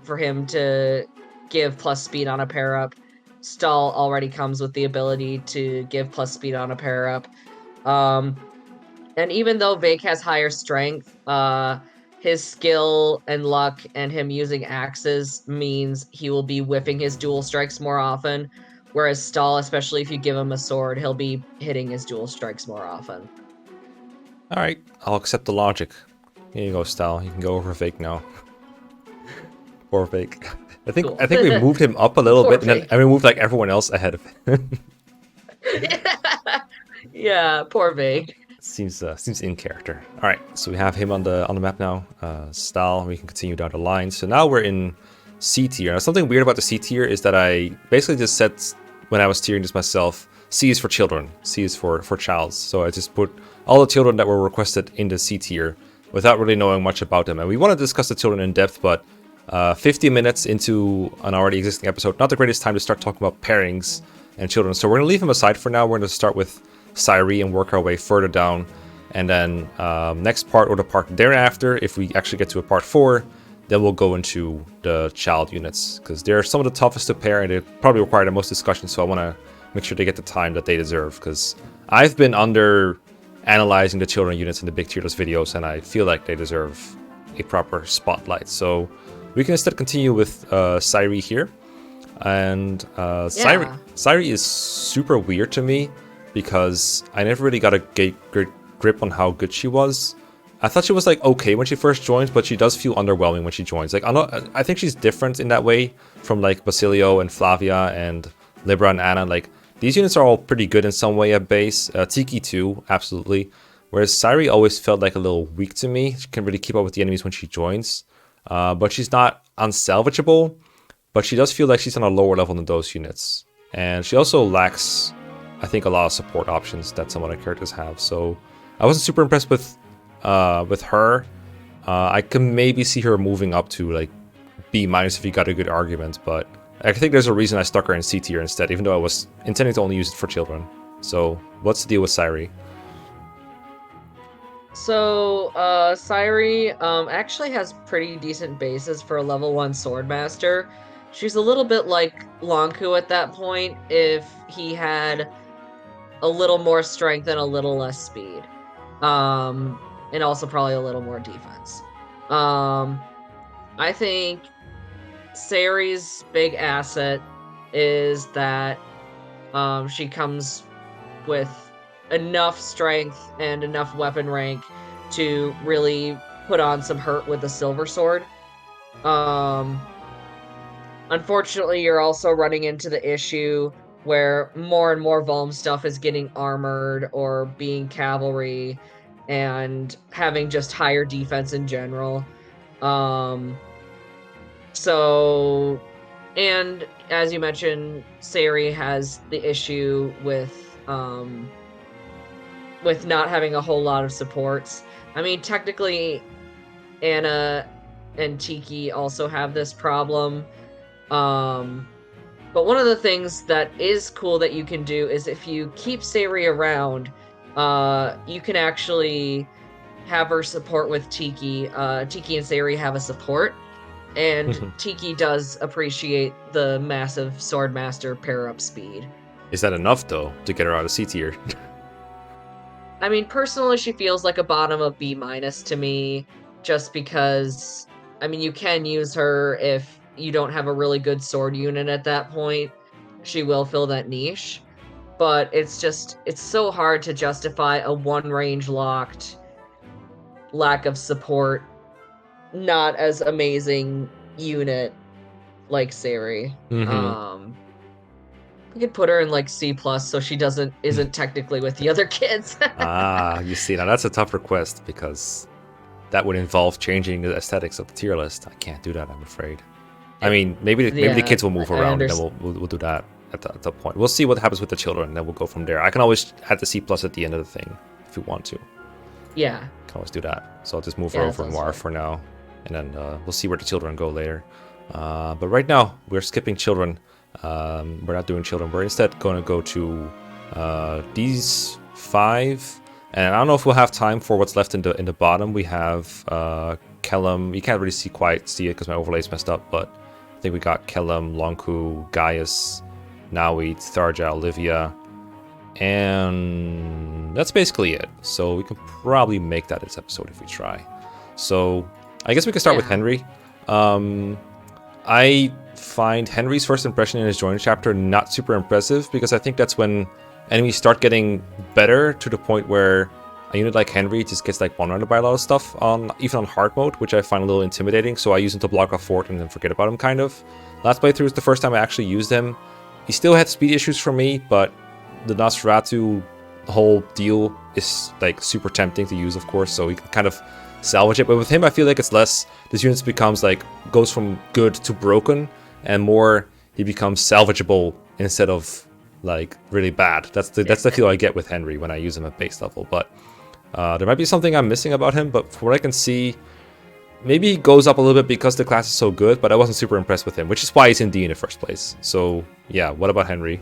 for him to give plus speed on a pair up. Stahl already comes with the ability to give plus speed on a pair up. And even though Vake has higher strength, his skill and luck and him using axes means he will be whipping his dual strikes more often. Whereas Stahl, especially if you give him a sword, he'll be hitting his dual strikes more often. Alright, I'll accept the logic. Here you go, Stahl. You can go over Vake now. Poor Vake. I think we moved him up a little bit, and then we moved like everyone else ahead of him. Yeah, poor Vake. Seems in character. All right, so we have him on the map now. Stahl. We can continue down the line. So now we're in C tier. Now something weird about the C tier is that I basically just said when I was tiering this myself, C is for children, C is for childs. So I just put all the children that were requested in the C tier without really knowing much about them. And we want to discuss the children in depth, but 50 minutes into an already existing episode, not the greatest time to start talking about pairings and children. So we're going to leave him aside for now. We're going to start with Sairi and work our way further down. And then next part or the part thereafter, if we actually get to a part 4, then we'll go into the child units, because they're some of the toughest to pair and they probably require the most discussion. So I want to make sure they get the time that they deserve, because I've been under analyzing the children units in the big tier list videos, and I feel like they deserve a proper spotlight. So we can instead continue with Sairi here. And Sairi is super weird to me because I never really got a great grip on how good she was. I thought she was like okay when she first joins, but she does feel underwhelming when she joins. Like I think she's different in that way from like Basilio and Flavia and Libra and Anna. Like these units are all pretty good in some way at base. Tiki too, absolutely. Whereas Sairi always felt like a little weak to me. She can't really keep up with the enemies when she joins. But she's not unsalvageable, but she does feel like she's on a lower level than those units. And she also lacks, I think, a lot of support options that some other characters have. So I wasn't super impressed with her. I can maybe see her moving up to like B- if you got a good argument, but I think there's a reason I stuck her in C tier instead, even though I was intending to only use it for children. So what's the deal with Sairi? So, Sairi actually has pretty decent bases for a level 1 Swordmaster. She's a little bit like Lon'qu at that point if he had a little more strength and a little less speed. And also probably a little more defense. I think Sairi's big asset is that she comes with enough strength and enough weapon rank to really put on some hurt with the silver sword. Unfortunately, you're also running into the issue where more and more Vulm stuff is getting armored or being cavalry and having just higher defense in general. So, and as you mentioned, Sairi has the issue with not having a whole lot of supports. I mean, technically, Anna and Tiki also have this problem. But one of the things that is cool that you can do is if you keep Sairi around, you can actually have her support with Tiki. Tiki and Sairi have a support, And Tiki does appreciate the massive Swordmaster pair-up speed. Is that enough, though, to get her out of C tier? I mean, personally, she feels like a bottom of B- to me, just because, I mean, you can use her if you don't have a really good sword unit at that point. She will fill that niche, but it's so hard to justify a one-range locked lack of support, not as amazing unit like Sari. We could put her in like C+, so she isn't technically with the other kids. You see, now that's a tough request because that would involve changing the aesthetics of the tier list. I can't do that, I'm afraid. I mean, maybe the kids will move around, and then we'll do that at the point. We'll see what happens with the children, and then we'll go from there. I can always add the C+ at the end of the thing if you want to. Yeah. I can always do that. So I'll just move her over Noir for now, and then we'll see where the children go later. But right now, we're skipping children. We're not doing children. We're instead going to go to these 5. And I don't know if we'll have time for what's left in the bottom. We have Kellum. You can't really see it because my overlay's messed up, but I think we got Kellum, Lon'qu, Gaius, Nowi, Tharja, Olivia, and that's basically it. So we can probably make that this episode if we try. So I guess we can start with Henry. I find Henry's first impression in his join chapter not super impressive because I think that's when enemies start getting better to the point where a unit like Henry just gets like one-rounded by a lot of stuff even on hard mode, which I find a little intimidating, so I use him to block off fort and then forget about him kind of. Last playthrough is the first time I actually used him. He still had speed issues for me, but the Nosferatu whole deal is like super tempting to use, of course, so you can kind of salvage it. But with him, I feel like it's less, this unit becomes like, goes from good to broken, and more he becomes salvageable instead of like really bad. That's the feel I get with Henry when I use him at base level. But there might be something I'm missing about him, but from what I can see, maybe he goes up a little bit because the class is so good, but I wasn't super impressed with him, which is why he's in D in the first place. So yeah, what about Henry?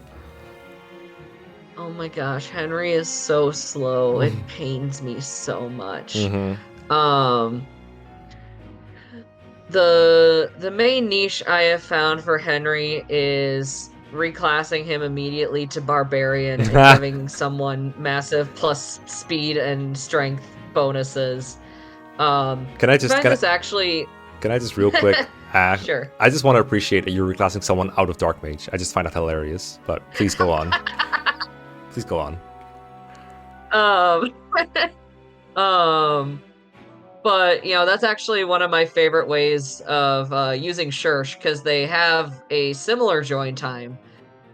Oh my gosh, Henry is so slow. It pains me so much. The main niche I have found for Henry is reclassing him immediately to Barbarian and giving someone massive plus speed and strength bonuses. Can I just real quick? Sure. I just want to appreciate that you're reclassing someone out of Dark Mage. I just find that hilarious. But please go on. Please go on. But, you know, that's actually one of my favorite ways of using Shursh, because they have a similar join time.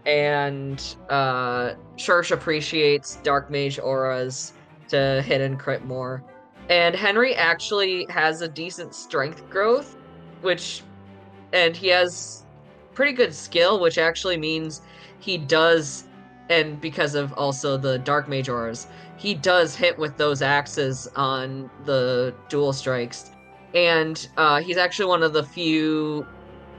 And Shursh appreciates Dark Mage auras to hit and crit more. And Henry actually has a decent strength growth, and he has pretty good skill, which actually means he does, and because of also the Dark Mage auras, he does hit with those axes on the dual strikes. And he's actually one of the few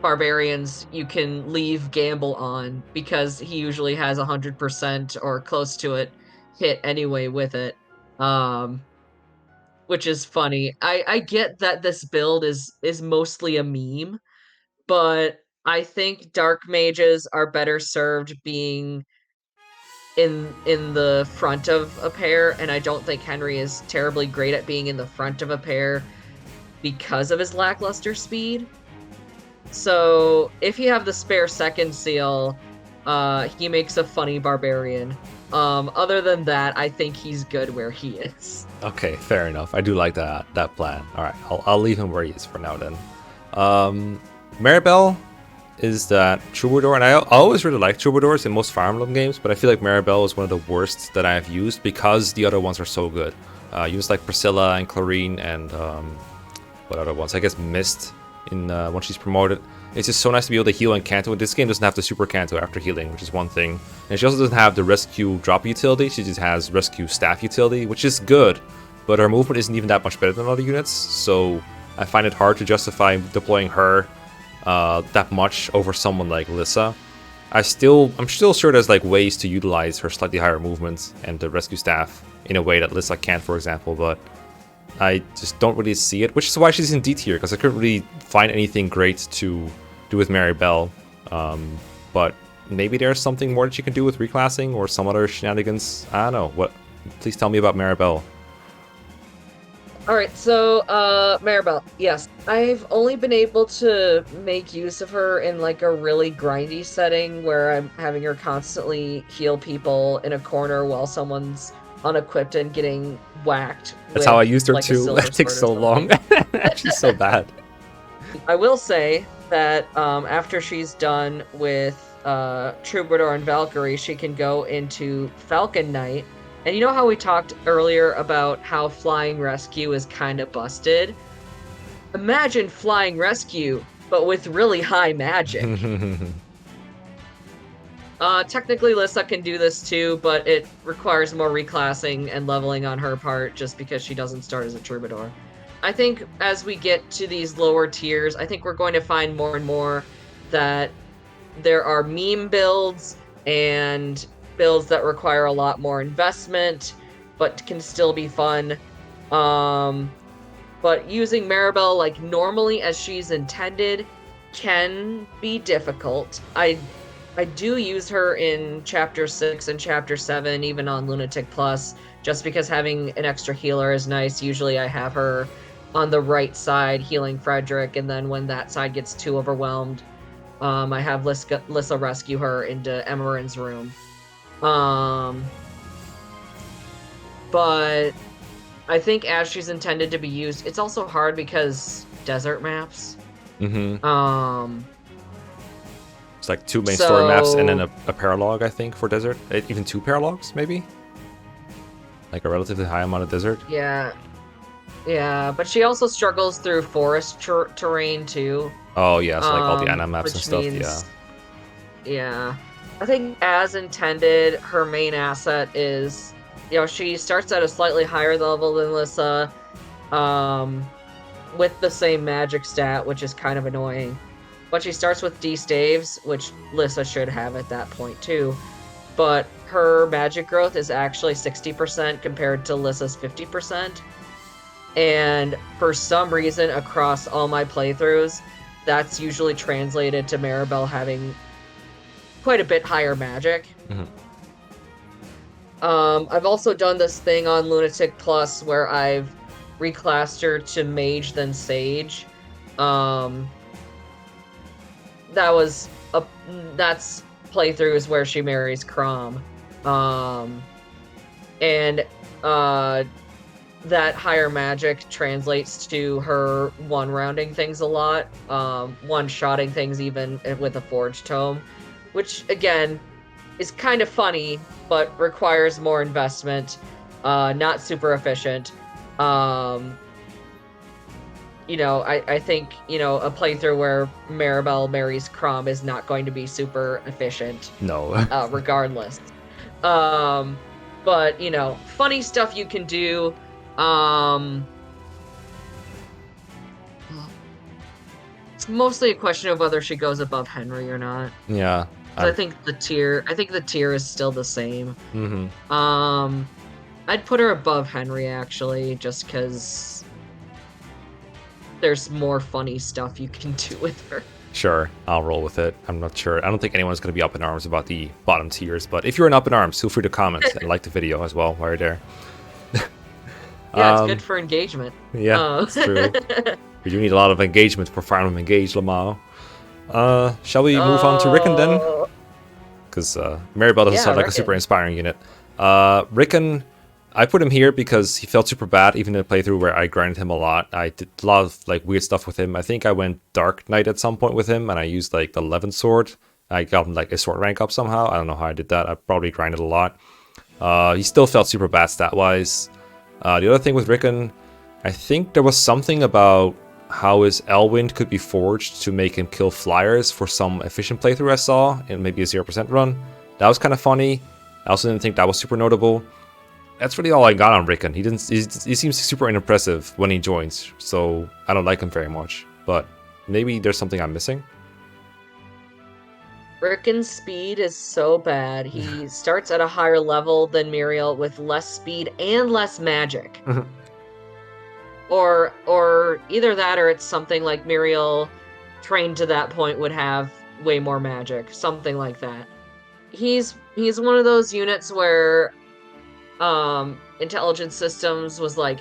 barbarians you can leave gamble on, because he usually has 100% or close to it hit anyway with it. Which is funny. I get that this build is mostly a meme, but I think Dark Mages are better served being in the front of a pair, and I don't think Henry is terribly great at being in the front of a pair because of his lackluster speed. So if you have the spare second seal, he makes a funny barbarian. Other than that, I think he's good where he is. Okay, fair enough. I do like that plan. All right, I'll leave him where he is for now then. Maribelle is that Troubadour, and I always really like Troubadours in most Fire Emblem games, but I feel like Maribelle is one of the worst that I have used because the other ones are so good. Units like Priscilla and Clarine and what other ones? I guess Mist in when she's promoted. It's just so nice to be able to heal and Canto. This game doesn't have the super Canto after healing, which is one thing. And she also doesn't have the rescue drop utility. She just has rescue staff utility, which is good, but her movement isn't even that much better than other units, so I find it hard to justify deploying her that much over someone like Lissa. I'm still sure there's like ways to utilize her slightly higher movements and the rescue staff in a way that Lissa can't, for example, but I just don't really see it, which is why she's in D tier, because I couldn't really find anything great to do with Maribelle. But maybe there's something more that you can do with reclassing or some other shenanigans. I don't know. What? Please tell me about Maribelle. Alright, so, Maribelle, yes. I've only been able to make use of her in, like, a really grindy setting where I'm having her constantly heal people in a corner while someone's unequipped and getting whacked. That's how I used her like, too. That takes so long. She's so bad. I will say that, after she's done with, Troubadour and Valkyrie, she can go into Falcon Knight. And you know how we talked earlier about how Flying Rescue is kind of busted? Imagine Flying Rescue, but with really high magic. Technically, Lissa can do this too, but it requires more reclassing and leveling on her part just because she doesn't start as a Troubadour. I think as we get to these lower tiers, I think we're going to find more and more that there are meme builds and builds that require a lot more investment, but can still be fun. But using Maribelle like normally as she's intended can be difficult. I do use her in Chapter 6 and Chapter 7, even on Lunatic Plus, just because having an extra healer is nice. Usually I have her on the right side healing Frederick, and then when that side gets too overwhelmed, I have Lissa rescue her into Emmeren's room. But I think as she's intended to be used, it's also hard because desert maps. Mm-hmm. It's like 2 main story maps and then a paralogue, I think, for desert. Even 2 paralogues, maybe? Like a relatively high amount of desert. Yeah. Yeah, but she also struggles through forest terrain, too. Oh, yeah, so like all the anime maps and stuff, means, yeah. I think as intended, her main asset is, you know, she starts at a slightly higher level than Lissa, with the same magic stat, which is kind of annoying. But she starts with D-staves, which Lissa should have at that point too. But her magic growth is actually 60% compared to Lissa's 50%. And for some reason, across all my playthroughs, that's usually translated to Maribelle having quite a bit higher magic. Mm-hmm. I've also done this thing on Lunatic Plus where I've reclassed her to Mage then Sage. That's playthroughs where she marries Crom. That higher magic translates to her one-rounding things a lot, one-shotting things even with a Forged Tome, which, again, is kind of funny, but requires more investment, not super efficient. You know, I think, you know, a playthrough where Maribelle marries Crom is not going to be super efficient. No. Regardless. But, you know, funny stuff you can do. It's mostly a question of whether she goes above Henry or not. Yeah. I think the tier is still the same. Mm-hmm. I'd put her above Henry actually, just because there's more funny stuff you can do with her. Sure, I'll roll with it. I'm not sure. I don't think anyone's going to be up in arms about the bottom tiers, but if you're up in arms, feel free to comment and like the video as well while you're there. Yeah, it's good for engagement. Yeah, it's true. We do need a lot of engagement for Fire Emblem Engage, Lamau. Shall we move on to Ricken then? Because Maribelle doesn't sound like a super inspiring unit. Ricken, I put him here because he felt super bad, even in a playthrough where I grinded him a lot. I did a lot of like weird stuff with him. I think I went Dark Knight at some point with him, and I used like the 11th sword. I got him like a sword rank up somehow. I don't know how I did that. I probably grinded a lot. He still felt super bad stat-wise. The other thing with Ricken, I think there was something about how his Elwind could be forged to make him kill flyers for some efficient playthrough I saw in maybe a 0% run. That was kind of funny. I also didn't think that was super notable. That's really all I got on Ricken. He seems super unimpressive when he joins, so I don't like him very much. But maybe there's something I'm missing. Ricken's speed is so bad. He starts at a higher level than Miriel with less speed and less magic. Or either that or it's something like Miriel trained to that point would have way more magic, something like that. He's one of those units where intelligence systems was like,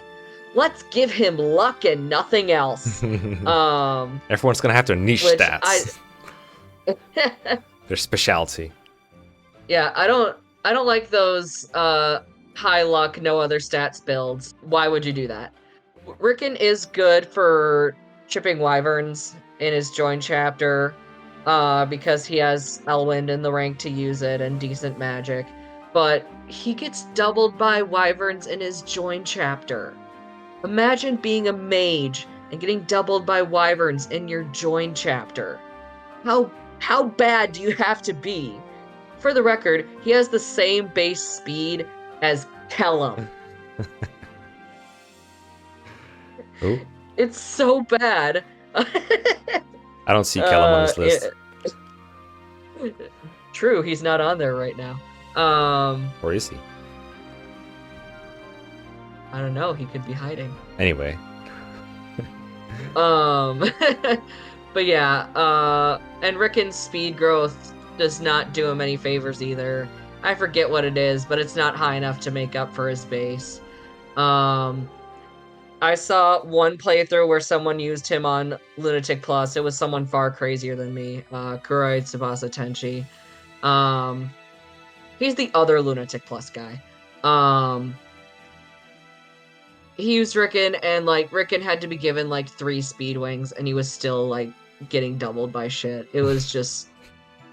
let's give him luck and nothing else. Everyone's gonna have their niche stats. Their specialty. Yeah, I don't like those high luck, no other stats builds. Why would you do that? Ricken is good for chipping wyverns in his join chapter, because he has Elwind in the rank to use it and decent magic. But he gets doubled by wyverns in his join chapter. Imagine being a mage and getting doubled by wyverns in your join chapter. How bad do you have to be? For the record, he has the same base speed as Kellum. Who? It's so bad. I don't see Kellum on this list. True, he's not on there right now. Where is he? I don't know, he could be hiding. Anyway. But yeah, and Ricken's speed growth does not do him any favors either. I forget what it is, but it's not high enough to make up for his base. I saw one playthrough where someone used him on Lunatic Plus. It was someone far crazier than me, Kurai Tsubasa Tenchi. He's the other Lunatic Plus guy. He used Ricken, and Ricken had to be given 3 speed wings, and he was still getting doubled by shit. It was just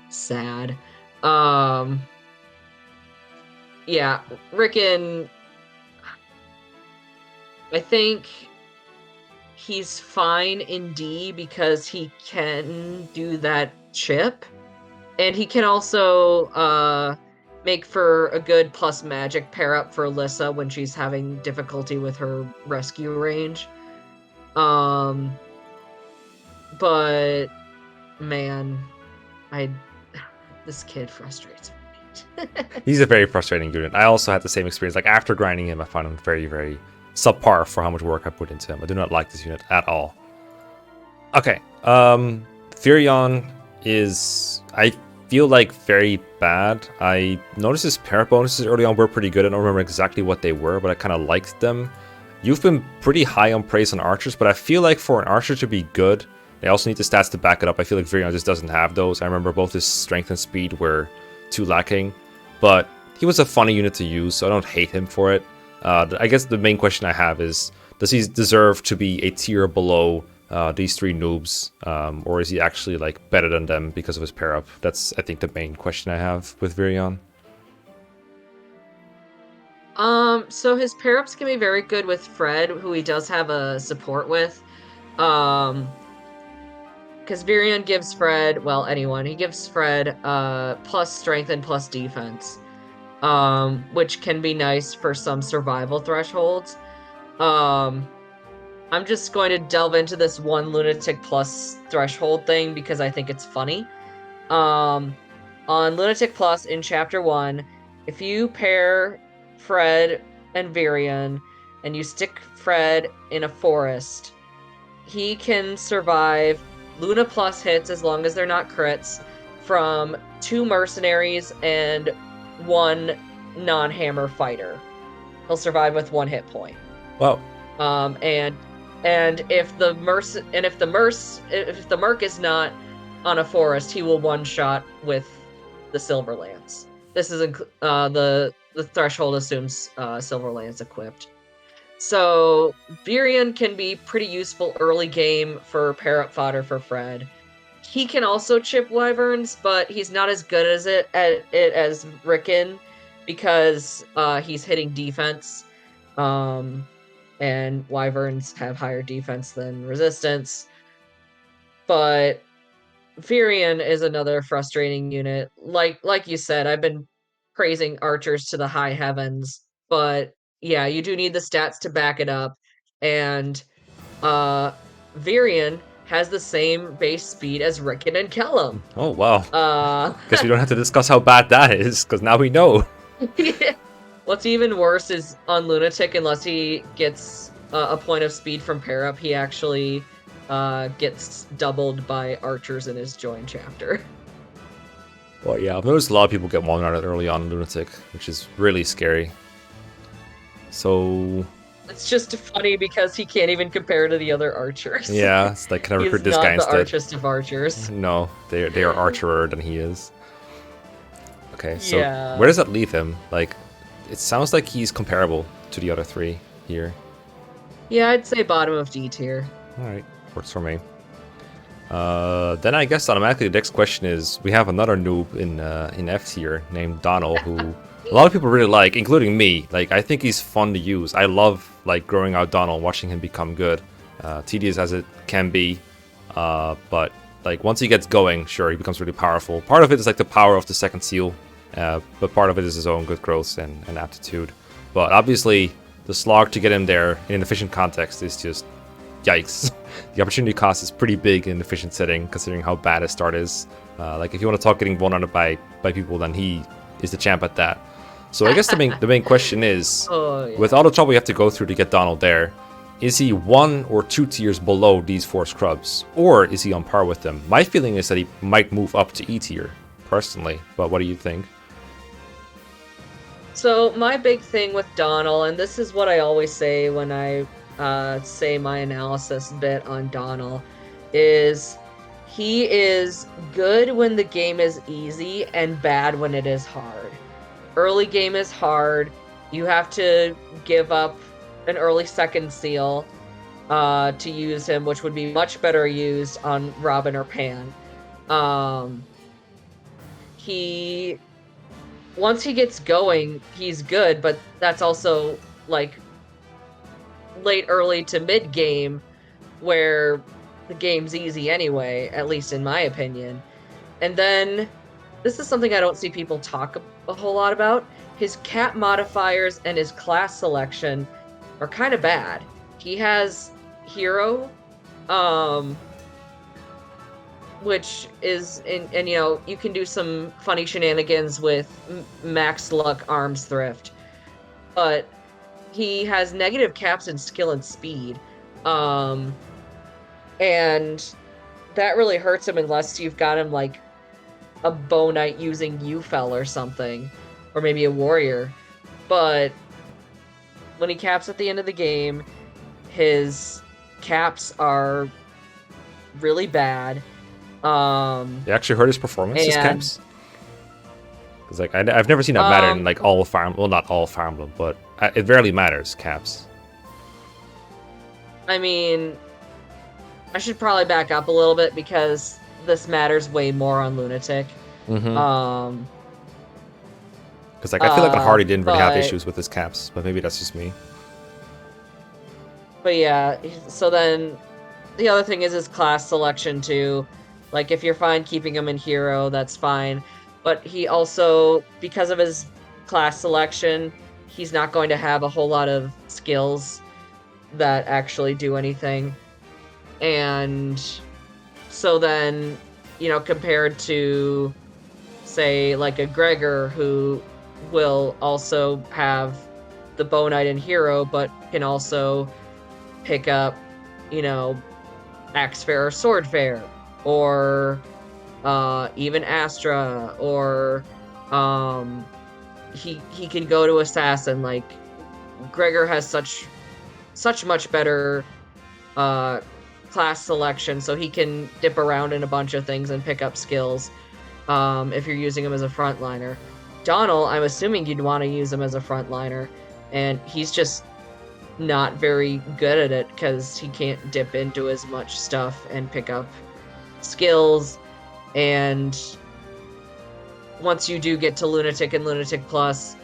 sad. Yeah, Ricken, I think he's fine in D because he can do that chip, and he can also make for a good plus magic pair up for Lissa when she's having difficulty with her rescue range. But man, this kid frustrates me. He's a very frustrating unit. I also had the same experience. After grinding him, I found him very, very subpar for how much work I put into him. I do not like this unit at all. Okay, Virion is, I feel very bad. I noticed his parent bonuses early on were pretty good. I don't remember exactly what they were, but I kind of liked them. You've been pretty high on praise on archers, but I feel for an archer to be good, they also need the stats to back it up. I feel Virion just doesn't have those. I remember both his strength and speed were too lacking, but he was a funny unit to use, so I don't hate him for it. I guess the main question I have is, does he deserve to be a tier below these 3 noobs, or is he actually better than them because of his pair up? That's, I think, the main question I have with Virion. So his pair ups can be very good with Fred, who he does have a support with. Because Virion gives Fred, well, anyone, he gives Fred plus strength and plus defense, which can be nice for some survival thresholds. I'm just going to delve into this one Lunatic Plus threshold thing because I think it's funny. On Lunatic Plus in Chapter 1, if you pair Fred and Virion and you stick Fred in a forest, he can survive Luna Plus hits as long as they're not crits from 2 mercenaries and 1 non-hammer fighter. He'll survive with 1 hit point. Wow. And if the merc is not on a forest, he will one-shot with the Silver Lance. This is the threshold assumes Silver Lance equipped. So Virion can be pretty useful early game for pair-up fodder for Fred. He can also chip wyverns, but he's not as good as as Ricken because he's hitting defense. And wyverns have higher defense than resistance. But Virion is another frustrating unit. Like you said, I've been praising archers to the high heavens, but yeah, you do need the stats to back it up. And Virion has the same base speed as Ricken and Kellum. Oh, wow. Guess we don't have to discuss how bad that is, because now we know. Yeah. What's even worse is on Lunatic, unless he gets a point of speed from pair up, he actually gets doubled by archers in his join chapter. Well, yeah, I've noticed a lot of people get one-routed early on in Lunatic, which is really scary. So... It's just funny because he can't even compare to the other archers. yeah, it's like, can I recruit He's this guy not the instead? archest of archers. No, they are archerer than he is. Okay, so Yeah. where does that leave him? Like, it sounds like he's comparable to the other three here. Yeah, I'd say bottom of D tier. Alright, works for me. Then I guess automatically the next question is, we have another noob in F tier named Donnel, who a lot of people really like, including me. Like, I think he's fun to use. I love like growing out Donnel, watching him become good. Tedious as it can be, but like once he gets going, sure, he becomes really powerful. Part of it is like the power of the second seal, but part of it is his own good growth and aptitude. But obviously, the slog to get him there in an efficient context is just yikes. The opportunity cost is pretty big in an efficient setting, considering how bad his start is. Like, if you want to talk getting one-on by people, then he is the champ at that. So I guess the main question is, with all the trouble you have to go through to get Donald there, is he 1 or 2 tiers below these 4 scrubs? Or is he on par with them? My feeling is that he might move up to E tier, personally. But what do you think? So my big thing with Donnel, and this is what I always say when I say my analysis bit on Donnel, is he is good when the game is easy and bad when it is hard. Early game is hard. You have to give up an early second seal to use him, which would be much better used on Robin or Pan. Once he gets going, he's good, but that's also like late early to mid game where the game's easy anyway, at least in my opinion. And then this is something I don't see people talk a whole lot about. His cap modifiers and his class selection are kind of bad. He has hero, which is and you know, you can do some funny shenanigans with max luck arms thrift, but he has negative caps in skill and speed, and that really hurts him unless you've got him like a bow knight using Ufel or something, or maybe a warrior. But when he caps at the end of the game, his caps are really bad. They actually hurt his performance, his caps? Because like, I've never seen that matter in like all farm, well, not all Fire Emblem, but it rarely matters, caps. I mean, I should probably back up a little bit because this matters way more on Lunatic. Mm-hmm. Because like, I feel like on Hardy didn't really have issues with his caps, but maybe that's just me. But yeah, so then the other thing is his class selection too. Like, if you're fine keeping him in hero, that's fine. But he also, because of his class selection, he's not going to have a whole lot of skills that actually do anything. And so then, you know, compared to, say, like a Gregor, who will also have the Bow Knight and hero, but can also pick up, you know, Axe Fair or Sword Fair, or even Astra, or he can go to Assassin. Like, Gregor has such much better class selection, so he can dip around in a bunch of things and pick up skills if you're using him as a frontliner. Donnel, I'm assuming you'd want to use him as a frontliner, and he's just not very good at it because he can't dip into as much stuff and pick up skills. And once you do get to Lunatic and Lunatic Plus,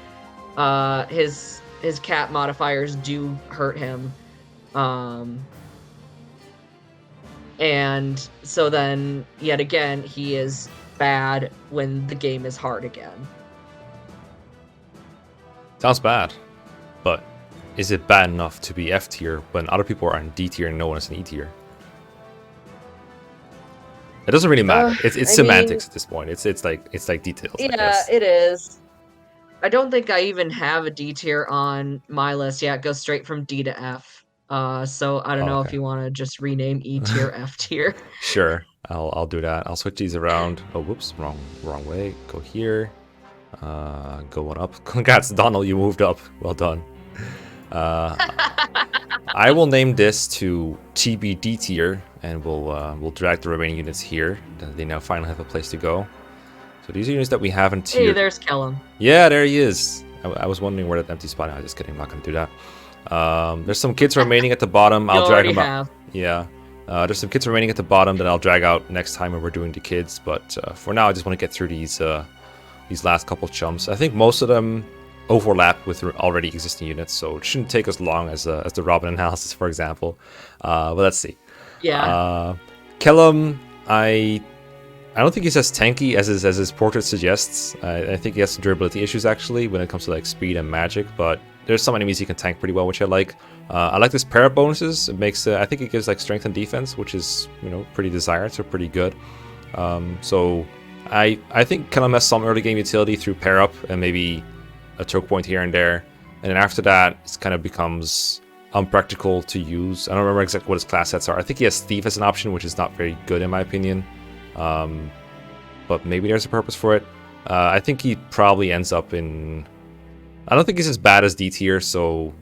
his cap modifiers do hurt him, and so then yet again he is bad when the game is hard again. Sounds bad, but is it bad enough to be F tier when other people are in D tier and no one is in E tier? It doesn't really matter. It's semantics at this point. It's like details. Yeah, it is. I don't think I even have a D tier on my list yet. It goes straight from D to F. So I don't Oh, know if okay. you want to just rename E tier, F tier. Sure, I'll do that. I'll switch these around. Oh, whoops, wrong way. Go here. Go one up. Congrats, Donnel, you moved up. Well done. I will name this to TBD tier, and we'll drag the remaining units here. They now finally have a place to go. So these are units that we haven't Hey, tiered. there's Kellum. Yeah, there he is. I was wondering where that empty spot is. Just kidding, I'm not going to do that. There's some kids remaining at the bottom. I'll drag them out. Yeah. There's some kids remaining at the bottom that I'll drag out next time when we're doing the kids. But for now, I just want to get through these last couple chumps. I think most of them overlap with already existing units, so it shouldn't take as long as the Robin analysis, for example. But let's see. Yeah. Kellum, I don't think he's as tanky as his portrait suggests. I think he has some durability issues actually when it comes to like speed and magic, but there's some enemies he can tank pretty well, which I like. I like this pair of bonuses. It makes I think it gives like strength and defense, which is pretty desired, so pretty good. So I think Kellum has some early game utility through pair up and maybe a choke point here and there, and then after that it kind of becomes unpractical to use. I don't remember exactly what his class sets are. I think he has Thief as an option, which is not very good in my opinion. But maybe there's a purpose for it. I think he probably ends up in... I don't think he's as bad as D tier, so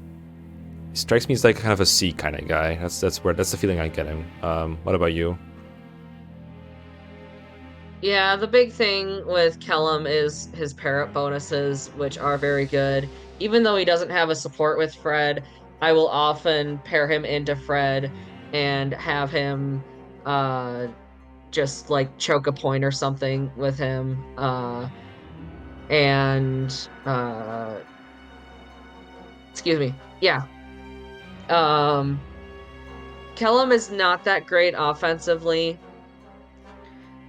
he strikes me as like kind of a C kind of guy. That's the feeling I get him. What about you? Yeah, the big thing with Kellum is his pair-up bonuses, which are very good. Even though he doesn't have a support with Fred, I will often pair him into Fred and have him just like choke a point or something with him. Excuse me. Yeah. Kellum is not that great offensively.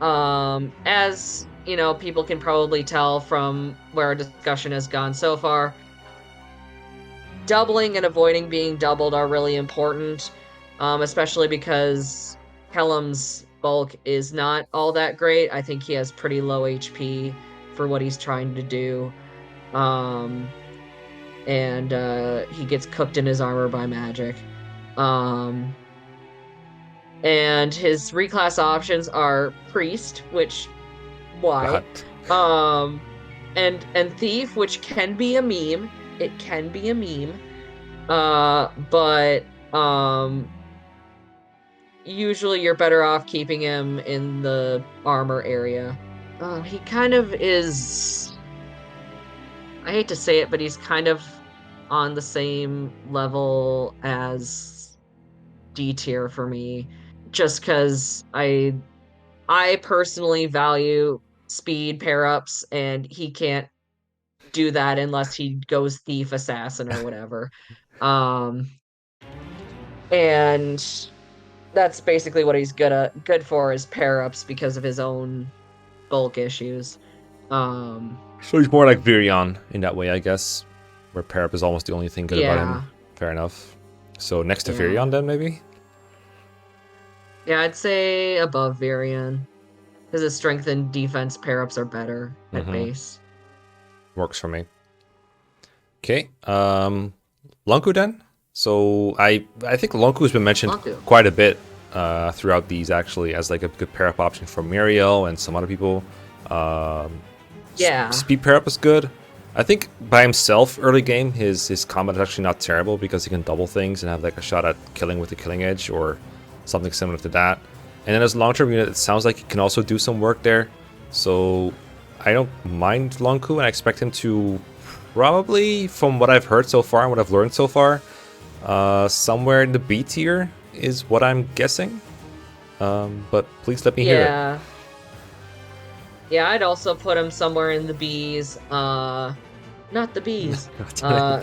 As people can probably tell from where our discussion has gone so far, doubling and avoiding being doubled are really important, especially because Kellum's bulk is not all that great. I think he has pretty low HP for what he's trying to do. And he gets cooked in his armor by magic. And his reclass options are Priest, which why? God. And Thief, which can be a meme. It can be a meme. But usually you're better off keeping him in the armor area. He kind of is... I hate to say it, but he's kind of on the same level as D tier for me. Just because I personally value speed pair-ups, and he can't do that unless he goes Thief, Assassin, or whatever. And that's basically what he's good for is pair-ups because of his own bulk issues. So he's more like Virion in that way, I guess, where pair up is almost the only thing good about him. Fair enough. So next to Virion then, maybe? Yeah, I'd say above Virion. Because his strength and defense pair-ups are better at base. Works for me. Okay. Lon'qu then? So I think Lon'qu has been mentioned quite a bit throughout these actually as like a good pair-up option for Miriel and some other people. Speed pair-up is good. I think by himself early game his combat is actually not terrible because he can double things and have like a shot at killing with the killing edge or something similar to that. And then as a long-term unit, it sounds like he can also do some work there. So I don't mind Lon'qu, and I expect him to probably, from what I've heard so far and what I've learned so far, somewhere in the B tier is what I'm guessing. But please let me hear it. Yeah, I'd also put him somewhere in the B's. Not the B's.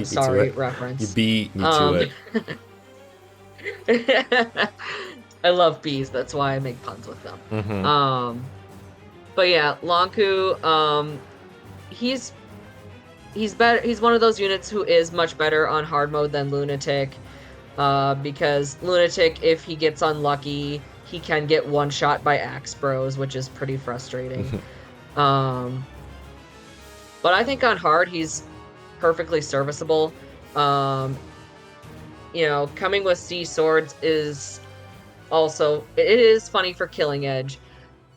Sorry, reference. You beat me to it. I love bees, that's why I make puns with them. But yeah, Lon'qu, he's better. He's one of those units who is much better on hard mode than Lunatic, because Lunatic, if he gets unlucky, he can get one shot by Axe Bros, which is pretty frustrating. But I think on hard he's perfectly serviceable. coming with sea swords is also it is funny for killing edge.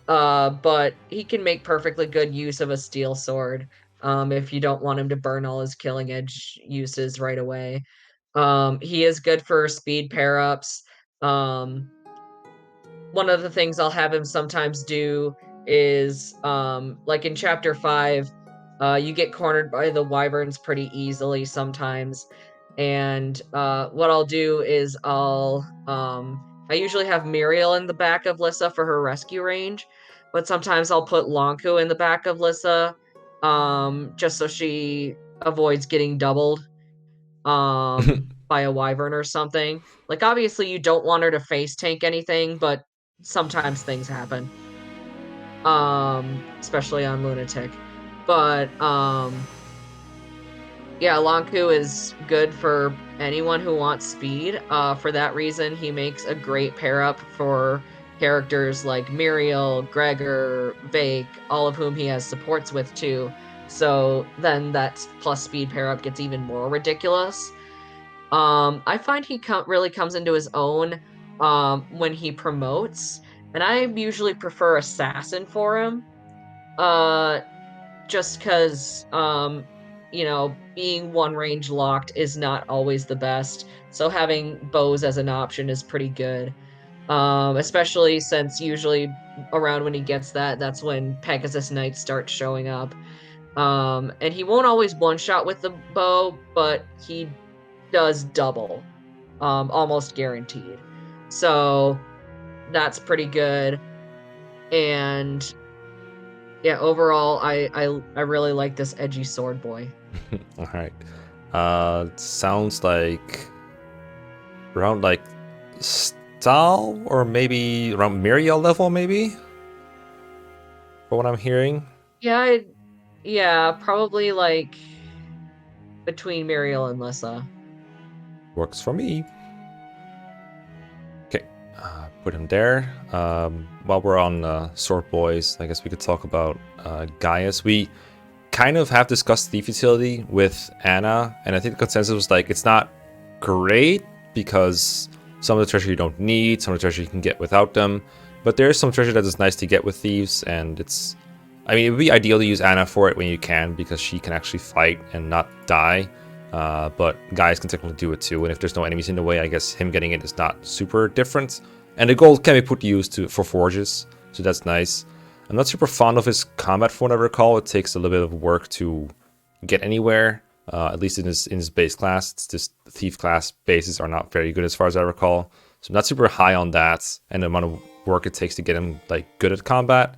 But he can make perfectly good use of a steel sword. If you don't want him to burn all his killing edge uses right away. He is good for speed pair ups. Um, One of the things I'll have him sometimes do is like in chapter 5, you get cornered by the wyverns pretty easily sometimes. And what I'll do is I usually have Miriel in the back of Lissa for her rescue range, but sometimes I'll put Lon'qu in the back of Lissa, just so she avoids getting doubled by a wyvern or something. Like obviously you don't want her to face tank anything, but sometimes things happen. Especially on Lunatic. But yeah, Lon'qu is good for anyone who wants speed. For that reason, he makes a great pair up for characters like Miriel, Gregor, Vake, all of whom he has supports with too. So then that plus speed pair up gets even more ridiculous. I find he really comes into his own when he promotes, and I usually prefer assassin for him. Uh, just because being one range locked is not always the best. So having bows as an option is pretty good. Especially since usually around when he gets that, that's when Pegasus Knights start showing up. And he won't always one shot with the bow, but he does double, almost guaranteed. So that's pretty good. And yeah, overall, I really like this edgy sword boy. All right. Sounds like around like Stahl or maybe around Miriel level, maybe. For what I'm hearing. Yeah, probably like between Miriel and Lissa. Works for me. Okay, put him there. While we're on Sword Boys, I guess we could talk about Gaius. We kind of have discussed the utility with Anna, and I think the consensus was like it's not great because some of the treasure you don't need, some of the treasure you can get without them, but there's some treasure that is nice to get with thieves, and it would be ideal to use Anna for it when you can because she can actually fight and not die. But guys can technically do it too, and if there's no enemies in the way, I guess him getting it is not super different. And the gold can be put to use for forges, so that's nice. I'm not super fond of his combat from what I recall. It takes a little bit of work to get anywhere, at least in his base class. It's just thief class bases are not very good as far as I recall. So I'm not super high on that and the amount of work it takes to get him like good at combat.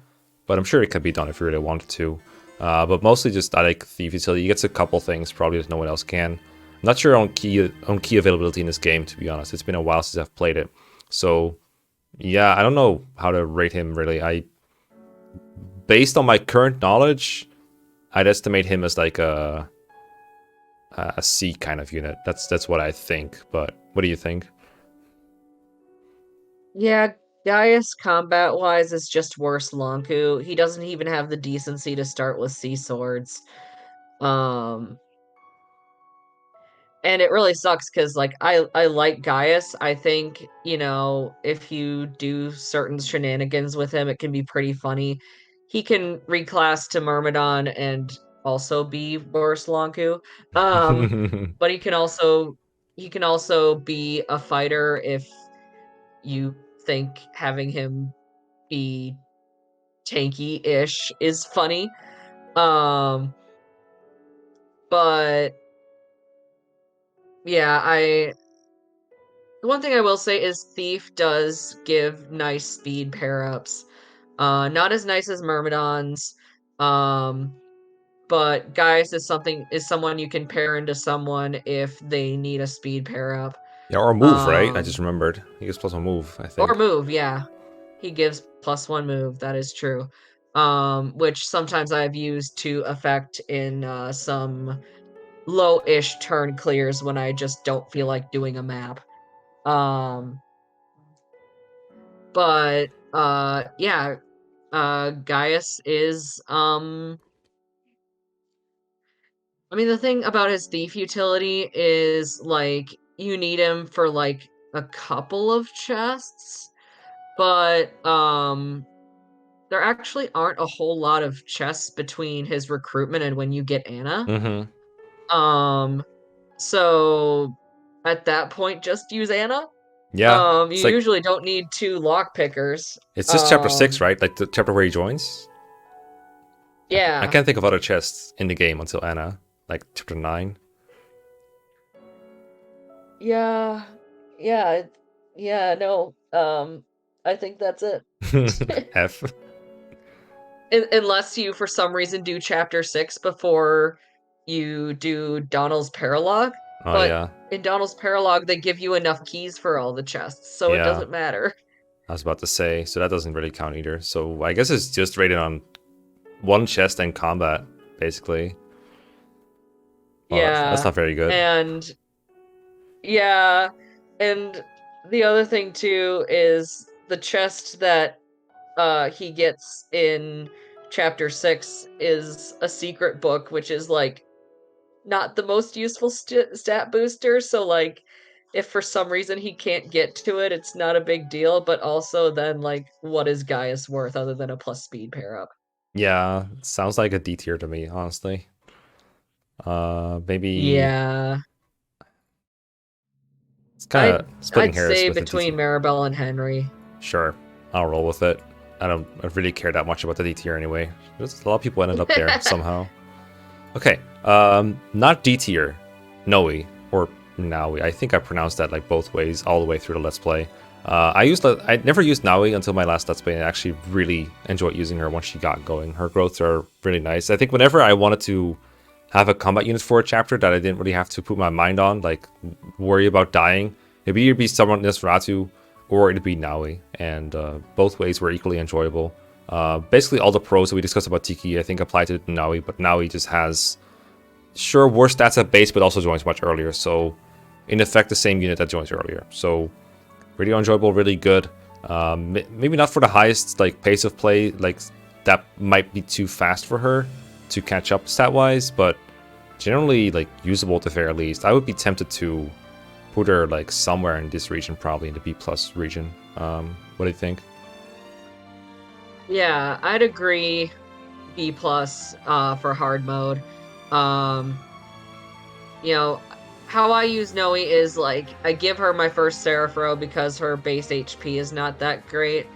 But I'm sure it could be done if you really wanted to. But mostly just I like thief utility. He gets a couple things probably that no one else can. I'm not sure on key availability in this game, to be honest. It's been a while since I've played it. So yeah, I don't know how to rate him really. Based on my current knowledge, I'd estimate him as like a C kind of unit. That's what I think. But what do you think? Yeah, Gaius combat-wise is just worse Lon'qu. He doesn't even have the decency to start with sea swords. Um, and it really sucks because like I like Gaius. I think, if you do certain shenanigans with him, it can be pretty funny. He can reclass to Myrmidon and also be worse Lon'qu. But he can also be a fighter if you think having him be tanky-ish is funny. Um, but yeah, the one thing I will say is Thief does give nice speed pair-ups. Not as nice as Myrmidon's. Um, but Gaius is someone you can pair into someone if they need a speed pair-up. Yeah, or move, right? I just Um, remembered. He gets plus one move, I or think. move, yeah. He gives +1 move, that is true. Which sometimes I've used to effect in some low-ish turn clears when I just don't feel like doing a map. Um, but yeah, Gaius is I mean the thing about his thief utility is like you need him for like a couple of chests, but there actually aren't a whole lot of chests between his recruitment and when you get Anna. So at that point, just use Anna. Yeah, You it's like usually don't need 2 lock pickers. it's just chapter 6, right? Like the chapter where he joins. I Yeah. can't think of other chests in the game until Anna, like chapter 9. Yeah. Yeah. Yeah, no. I think that's it. F. Unless you, for some reason, do chapter 6 before you do Donnel's paralogue. Oh But yeah, in Donnel's paralogue, they give you enough keys for all the chests, so it yeah. doesn't matter. I was about to say, so that doesn't really count either. So I guess it's just rated on one chest and combat, basically. Well, that's Yeah. not very good. And yeah, and the other thing too is the chest that he gets in chapter 6 is a secret book, which is like not the most useful stat booster. So like if for some reason he can't get to it, it's not a big deal, but also then like what is Gaius worth other than a plus speed pair up? Yeah, sounds like a D tier to me, honestly. Maybe Yeah. it's kind of splitting I'd hairs say with the D between tier. Maribelle and Henry. Sure, I'll roll with it. I don't really care that much about the D tier anyway. There's a lot of people ended up there somehow. Okay, not D tier, Nowi or Nowi. I think I pronounced that like both ways all the way through the Let's Play. I never used Nowi until my last Let's Play, and I actually really enjoyed using her once she got going. Her growths are really nice. I think whenever I wanted to have a combat unit for a chapter that I didn't really have to put my mind on, like worry about dying, it'd either be someone Nosferatu or it'd be Nowi, and both ways were equally enjoyable. Basically, all the pros that we discussed about Tiki, I think, apply to Nowi, but Nowi just has, sure, worse stats at base, but also joins much earlier. So, in effect, the same unit that joins earlier. So, really enjoyable, really good. Maybe not for the highest like pace of play, like that might be too fast for her to catch up stat-wise, but generally like usable at the very least. I would be tempted to put her like somewhere in this region, probably in the B+ region. What do you think? Yeah, I'd agree B plus for hard mode. Um, you know, how I use Noe is like I give her my first Seraphro because her base HP is not that great.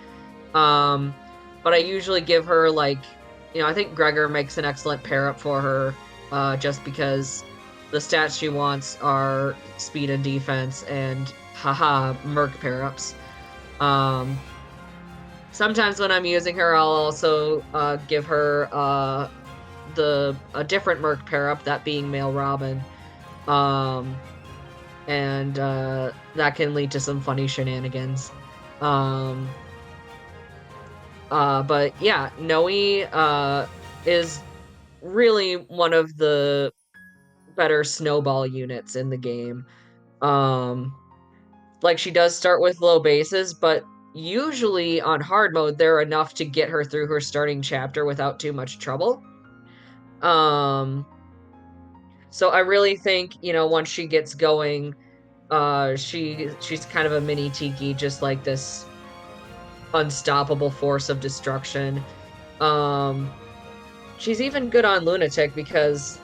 But I usually give her like, I think Gregor makes an excellent pair up for her, just because the stats she wants are speed and defense and haha merc pair ups. Sometimes when I'm using her, I'll also give her a different merc pair up, that being male Robin. And that can lead to some funny shenanigans. But yeah, Noe is really one of the better snowball units in the game. Like she does start with low bases, but usually on hard mode, they're enough to get her through her starting chapter without too much trouble. So I really think, once she gets going, she's kind of a mini Tiki, just like this unstoppable force of destruction. She's even good on Lunatic because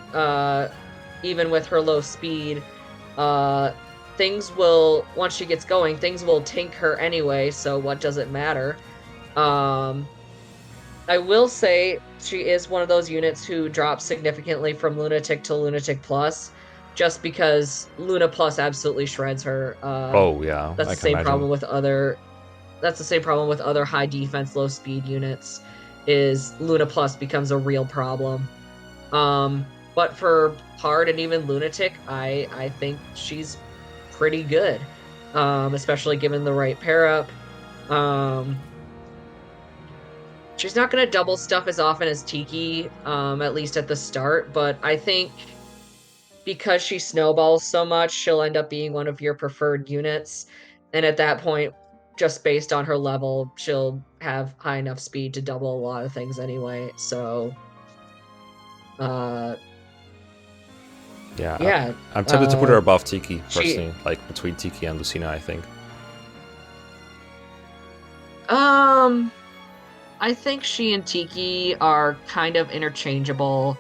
even with her low speed, things will, once she gets going, things will tank her anyway, so what does it matter? I will say she is one of those units who drops significantly from Lunatic to Lunatic Plus, just because Luna Plus absolutely shreds her. Oh yeah, That's I the can same imagine. problem with other. That's the same problem with other high defense, low speed units. Is Luna Plus becomes a real problem. But for hard and even Lunatic, I think she's pretty good, especially given the right pair up. She's not going to double stuff as often as Tiki, at least at the start, but I think because she snowballs so much, she'll end up being one of your preferred units. And at that point, just based on her level, she'll have high enough speed to double a lot of things anyway. So, Yeah, Yeah. I'm tempted to put her above Tiki, she- personally. Like, between Tiki and Lucina, I think. I think she and Tiki are kind of interchangeable.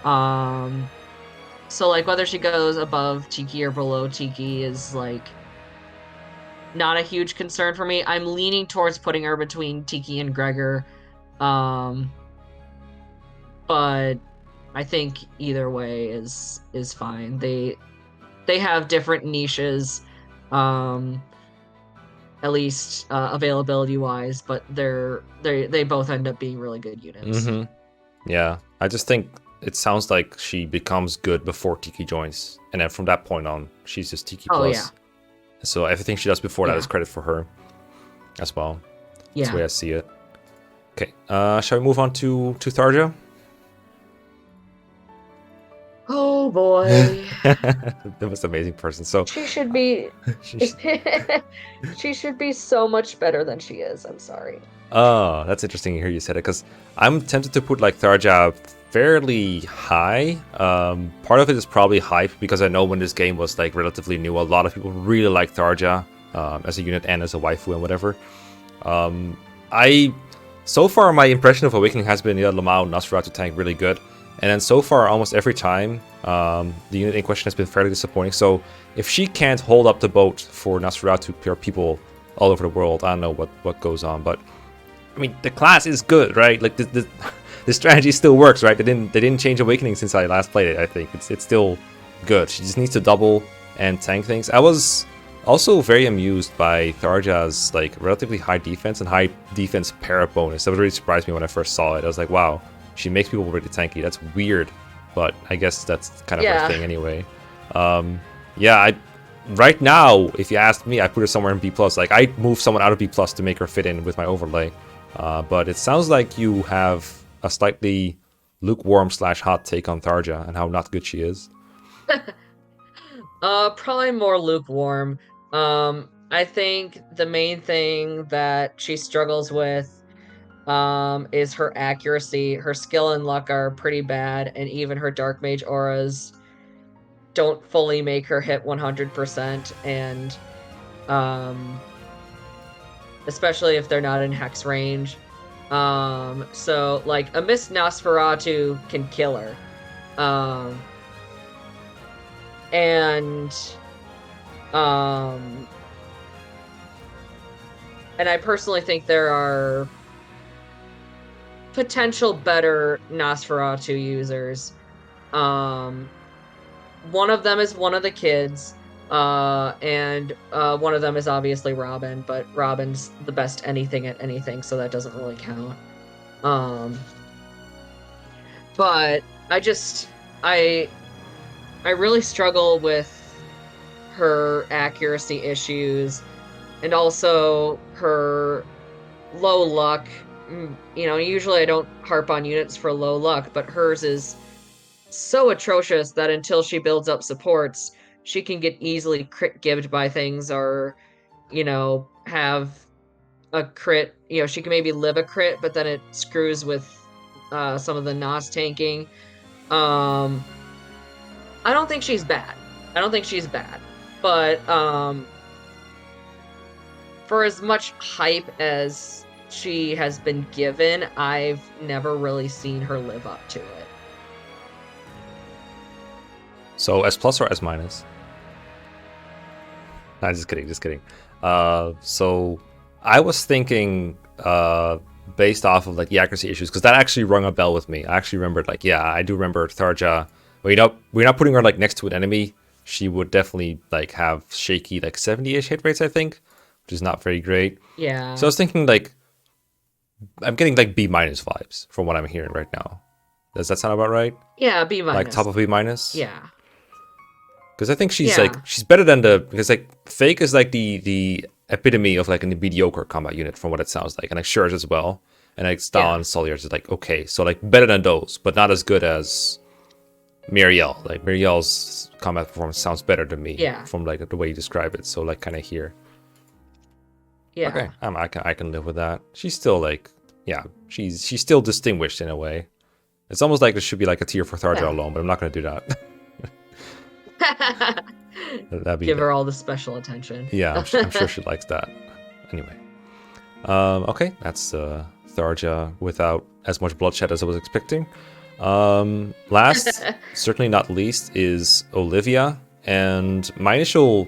So like whether she goes above Tiki or below Tiki is like not a huge concern for me. I'm leaning towards putting her between Tiki and Gregor. Um, but I think either way is fine. They have different niches, um, at least availability wise, but they both end up being really good units. Mm-hmm. Yeah, I just think it sounds like she becomes good before Tiki joins, and then from that point on, she's just Tiki Oh plus. yeah, So everything she does before that Yeah. is credit for her as well. That's yeah. the way I see it. Okay, shall we move on to Tharja? Oh boy. The most amazing person. So She should be she's- she should be so much better than she is. I'm sorry. oh, that's interesting to hear you said it, because I'm tempted to put like Tharja fairly high. Part of it is probably hype, because I know when this game was like relatively new, a lot of people really like Tharja as a unit and as a waifu and whatever. So far my impression of Awakening has been Lamau Nosferatu tank really good, and then so far almost every time the unit in question has been fairly disappointing. So if she can't hold up the boat for Nosferatu people all over the world, I don't know what goes on, but I mean the class is good, right? Like the strategy still works, right? They didn't change Awakening since I last played it. I think it's still good. She just needs to double and tank things. I was also very amused by Tharja's like relatively high defense and high defense para bonus. That really surprised me when I first saw it. I was like, wow, she makes people really tanky. That's weird, but I guess that's kind of her thing anyway. Right now, if you asked me, I put her somewhere in B+. Like, I'd move someone out of B+ to make her fit in with my overlay. But it sounds like you have a slightly lukewarm / hot take on Tharja and how not good she is. Probably more lukewarm. I think the main thing that she struggles with is her accuracy. Her skill and luck are pretty bad, and even her dark mage auras don't fully make her hit 100%, and especially if they're not in hex range. So like a Miss Nosferatu can kill her. And I personally think there are potential better Nosferatu users. One of them is one of the kids, and one of them is obviously Robin, but Robin's the best anything at anything, so that doesn't really count. But I really struggle with her accuracy issues and also her low luck. You know, usually I don't harp on units for low luck, but hers is so atrocious that until she builds up supports, she can get easily crit gibbed by things, or, you know, have a crit. You know, she can maybe live a crit, but then it screws with some of the NOS tanking. I don't think she's bad. But for as much hype as she has been given, I've never really seen her live up to it. So S+ or S-? Nah, just kidding. So I was thinking based off of like the accuracy issues, because that actually rung a bell with me. I actually remembered, like, yeah, I do remember Tharja. We're not putting her like next to an enemy. She would definitely like have shaky like 70-ish hit rates, I think, which is not very great. Yeah. So I was thinking like I'm getting like B- vibes from what I'm hearing right now. Does that sound about right? Yeah, B-. Like top of B-? Yeah. Because I think she's like she's better than because like Fake is like the epitome of like a mediocre combat unit from what it sounds like, and like Surge as well, and like Stahl and Sully are just like okay, so like better than those, but not as good as Miriel. Like Miriel's combat performance sounds better to me from like the way you describe it. So like kind of here. Yeah. Okay, I can live with that. She's still like she's still distinguished in a way. It's almost like there should be like a tier for Tharja alone, but I'm not gonna do that. That'd be Give good. her all the special attention. Yeah, I'm sure she likes that. Anyway. Okay, that's Tharja without as much bloodshed as I was expecting. Last, certainly not least, is Olivia. And my initial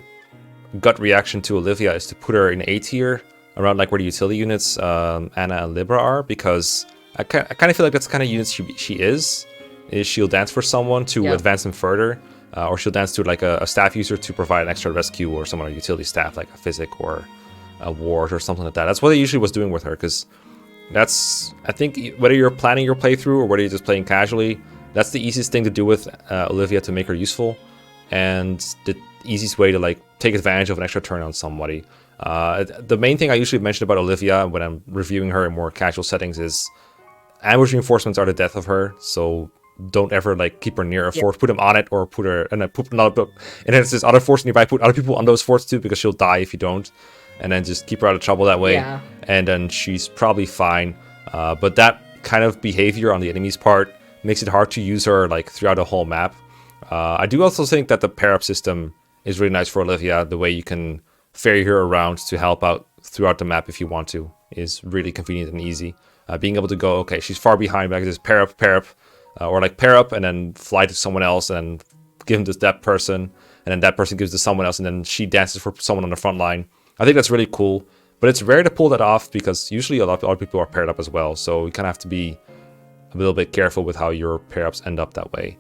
gut reaction to Olivia is to put her in A tier, around like where the utility units Anna and Libra are, because I kind of feel like that's the kind of units she is. She'll dance for someone to advance them further, or she'll dance to like a staff user to provide an extra rescue, or someone on utility staff like a physic or a ward or something like that. That's what I usually was doing with her, because that's, I think, whether you're planning your playthrough or whether you're just playing casually, that's the easiest thing to do with Olivia to make her useful, and the easiest way to like take advantage of an extra turn on somebody. The main thing I usually mention about Olivia when I'm reviewing her in more casual settings is ambush reinforcements are the death of her, so don't ever like keep her near a fort. Put them on it, or put her, and then put another, and then it's this other forts nearby. Put other people on those forts too, because she'll die if you don't. And then just keep her out of trouble that way. Yeah. And then she's probably fine. But that kind of behavior on the enemy's part makes it hard to use her like throughout the whole map. I do also think that the pair-up system is really nice for Olivia. The way you can ferry her around to help out throughout the map if you want to is really convenient and easy. Being able to go, okay, she's far behind, but I can just pair up, or like pair up and then fly to someone else and give him to that person, and then that person gives to someone else, and then she dances for someone on the front line. I think that's really cool, but it's rare to pull that off because usually a lot of people are paired up as well, so you kind of have to be a little bit careful with how your pair-ups end up that way.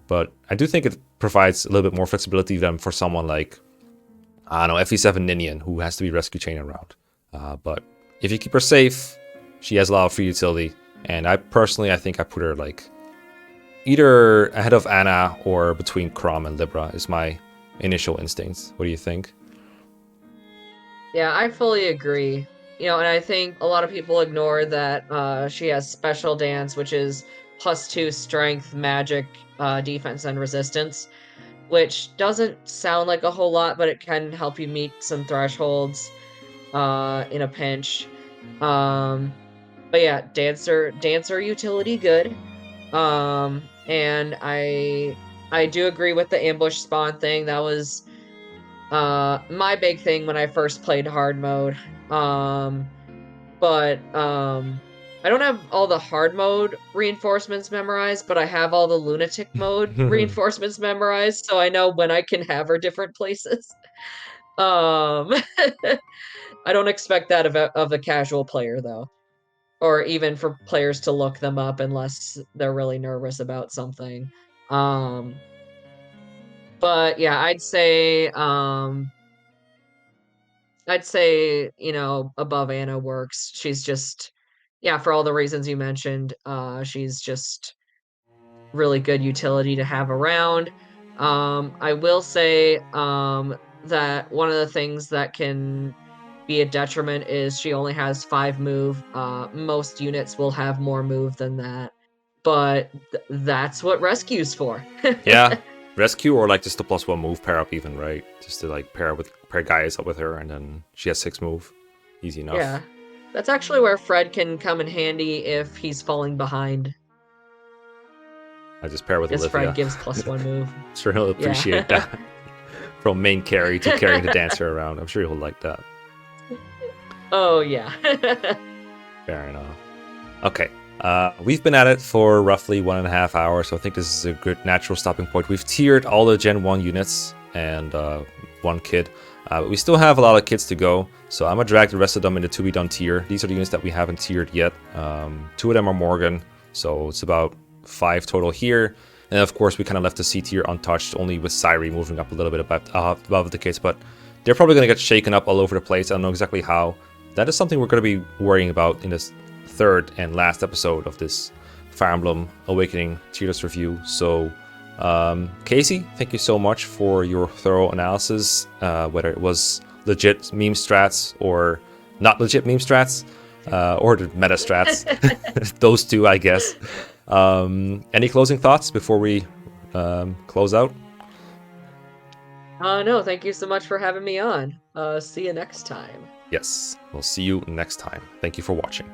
But I do think it provides a little bit more flexibility than for someone like, I don't know, FE7 Ninian, who has to be rescue chain around. But if you keep her safe, she has a lot of free utility, and I think I put her like either ahead of Anna or between Crom and Libra is my initial instincts. What do you think? Yeah, I fully agree. And I think a lot of people ignore that she has special dance, which is +2 strength, magic, defense, and resistance, which doesn't sound like a whole lot, but it can help you meet some thresholds in a pinch. But yeah, dancer utility good. And I do agree with the ambush spawn thing. That was my big thing when I first played hard mode. But I don't have all the hard mode reinforcements memorized, but I have all the lunatic mode reinforcements memorized, so I know when I can have her different places. I don't expect that of a casual player though, or even for players to look them up unless they're really nervous about something. But yeah, I'd say above Anna works. She's just, for all the reasons you mentioned, she's just really good utility to have around. I will say that one of the things that can be a detriment is she only has 5 move. Most units will have more move than that, but that's what rescue's for. Yeah, rescue, or like just a +1 move pair up even, right? Just to like pair Gaius up with her, and then she has 6 move. Easy enough. Yeah, that's actually where Fred can come in handy if he's falling behind. I just pair with Olivia. Fred gives +1 move. Sure, he'll appreciate that. From main carry to carrying the dancer around. I'm sure he'll like that. Oh, yeah. Fair enough. Okay. We've been at it for roughly 1.5 hours, so I think this is a good natural stopping point. We've tiered all the Gen 1 units and 1 kid. But we still have a lot of kids to go, so I'm going to drag the rest of them into to be done tier. These are the units that we haven't tiered yet. 2 of them are Morgan, so it's about 5 total here. And of course, we kind of left the C tier untouched, only with Syri moving up a little bit above the kids, but they're probably going to get shaken up all over the place. I don't know exactly how. That is something we're going to be worrying about in this 3rd and last episode of this Fire Emblem Awakening tier list review. So, Casey, thank you so much for your thorough analysis, whether it was legit meme strats or not legit meme strats, or the meta strats. Those two, I guess. Any closing thoughts before we close out? No, thank you so much for having me on. See you next time. Yes, we'll see you next time. Thank you for watching.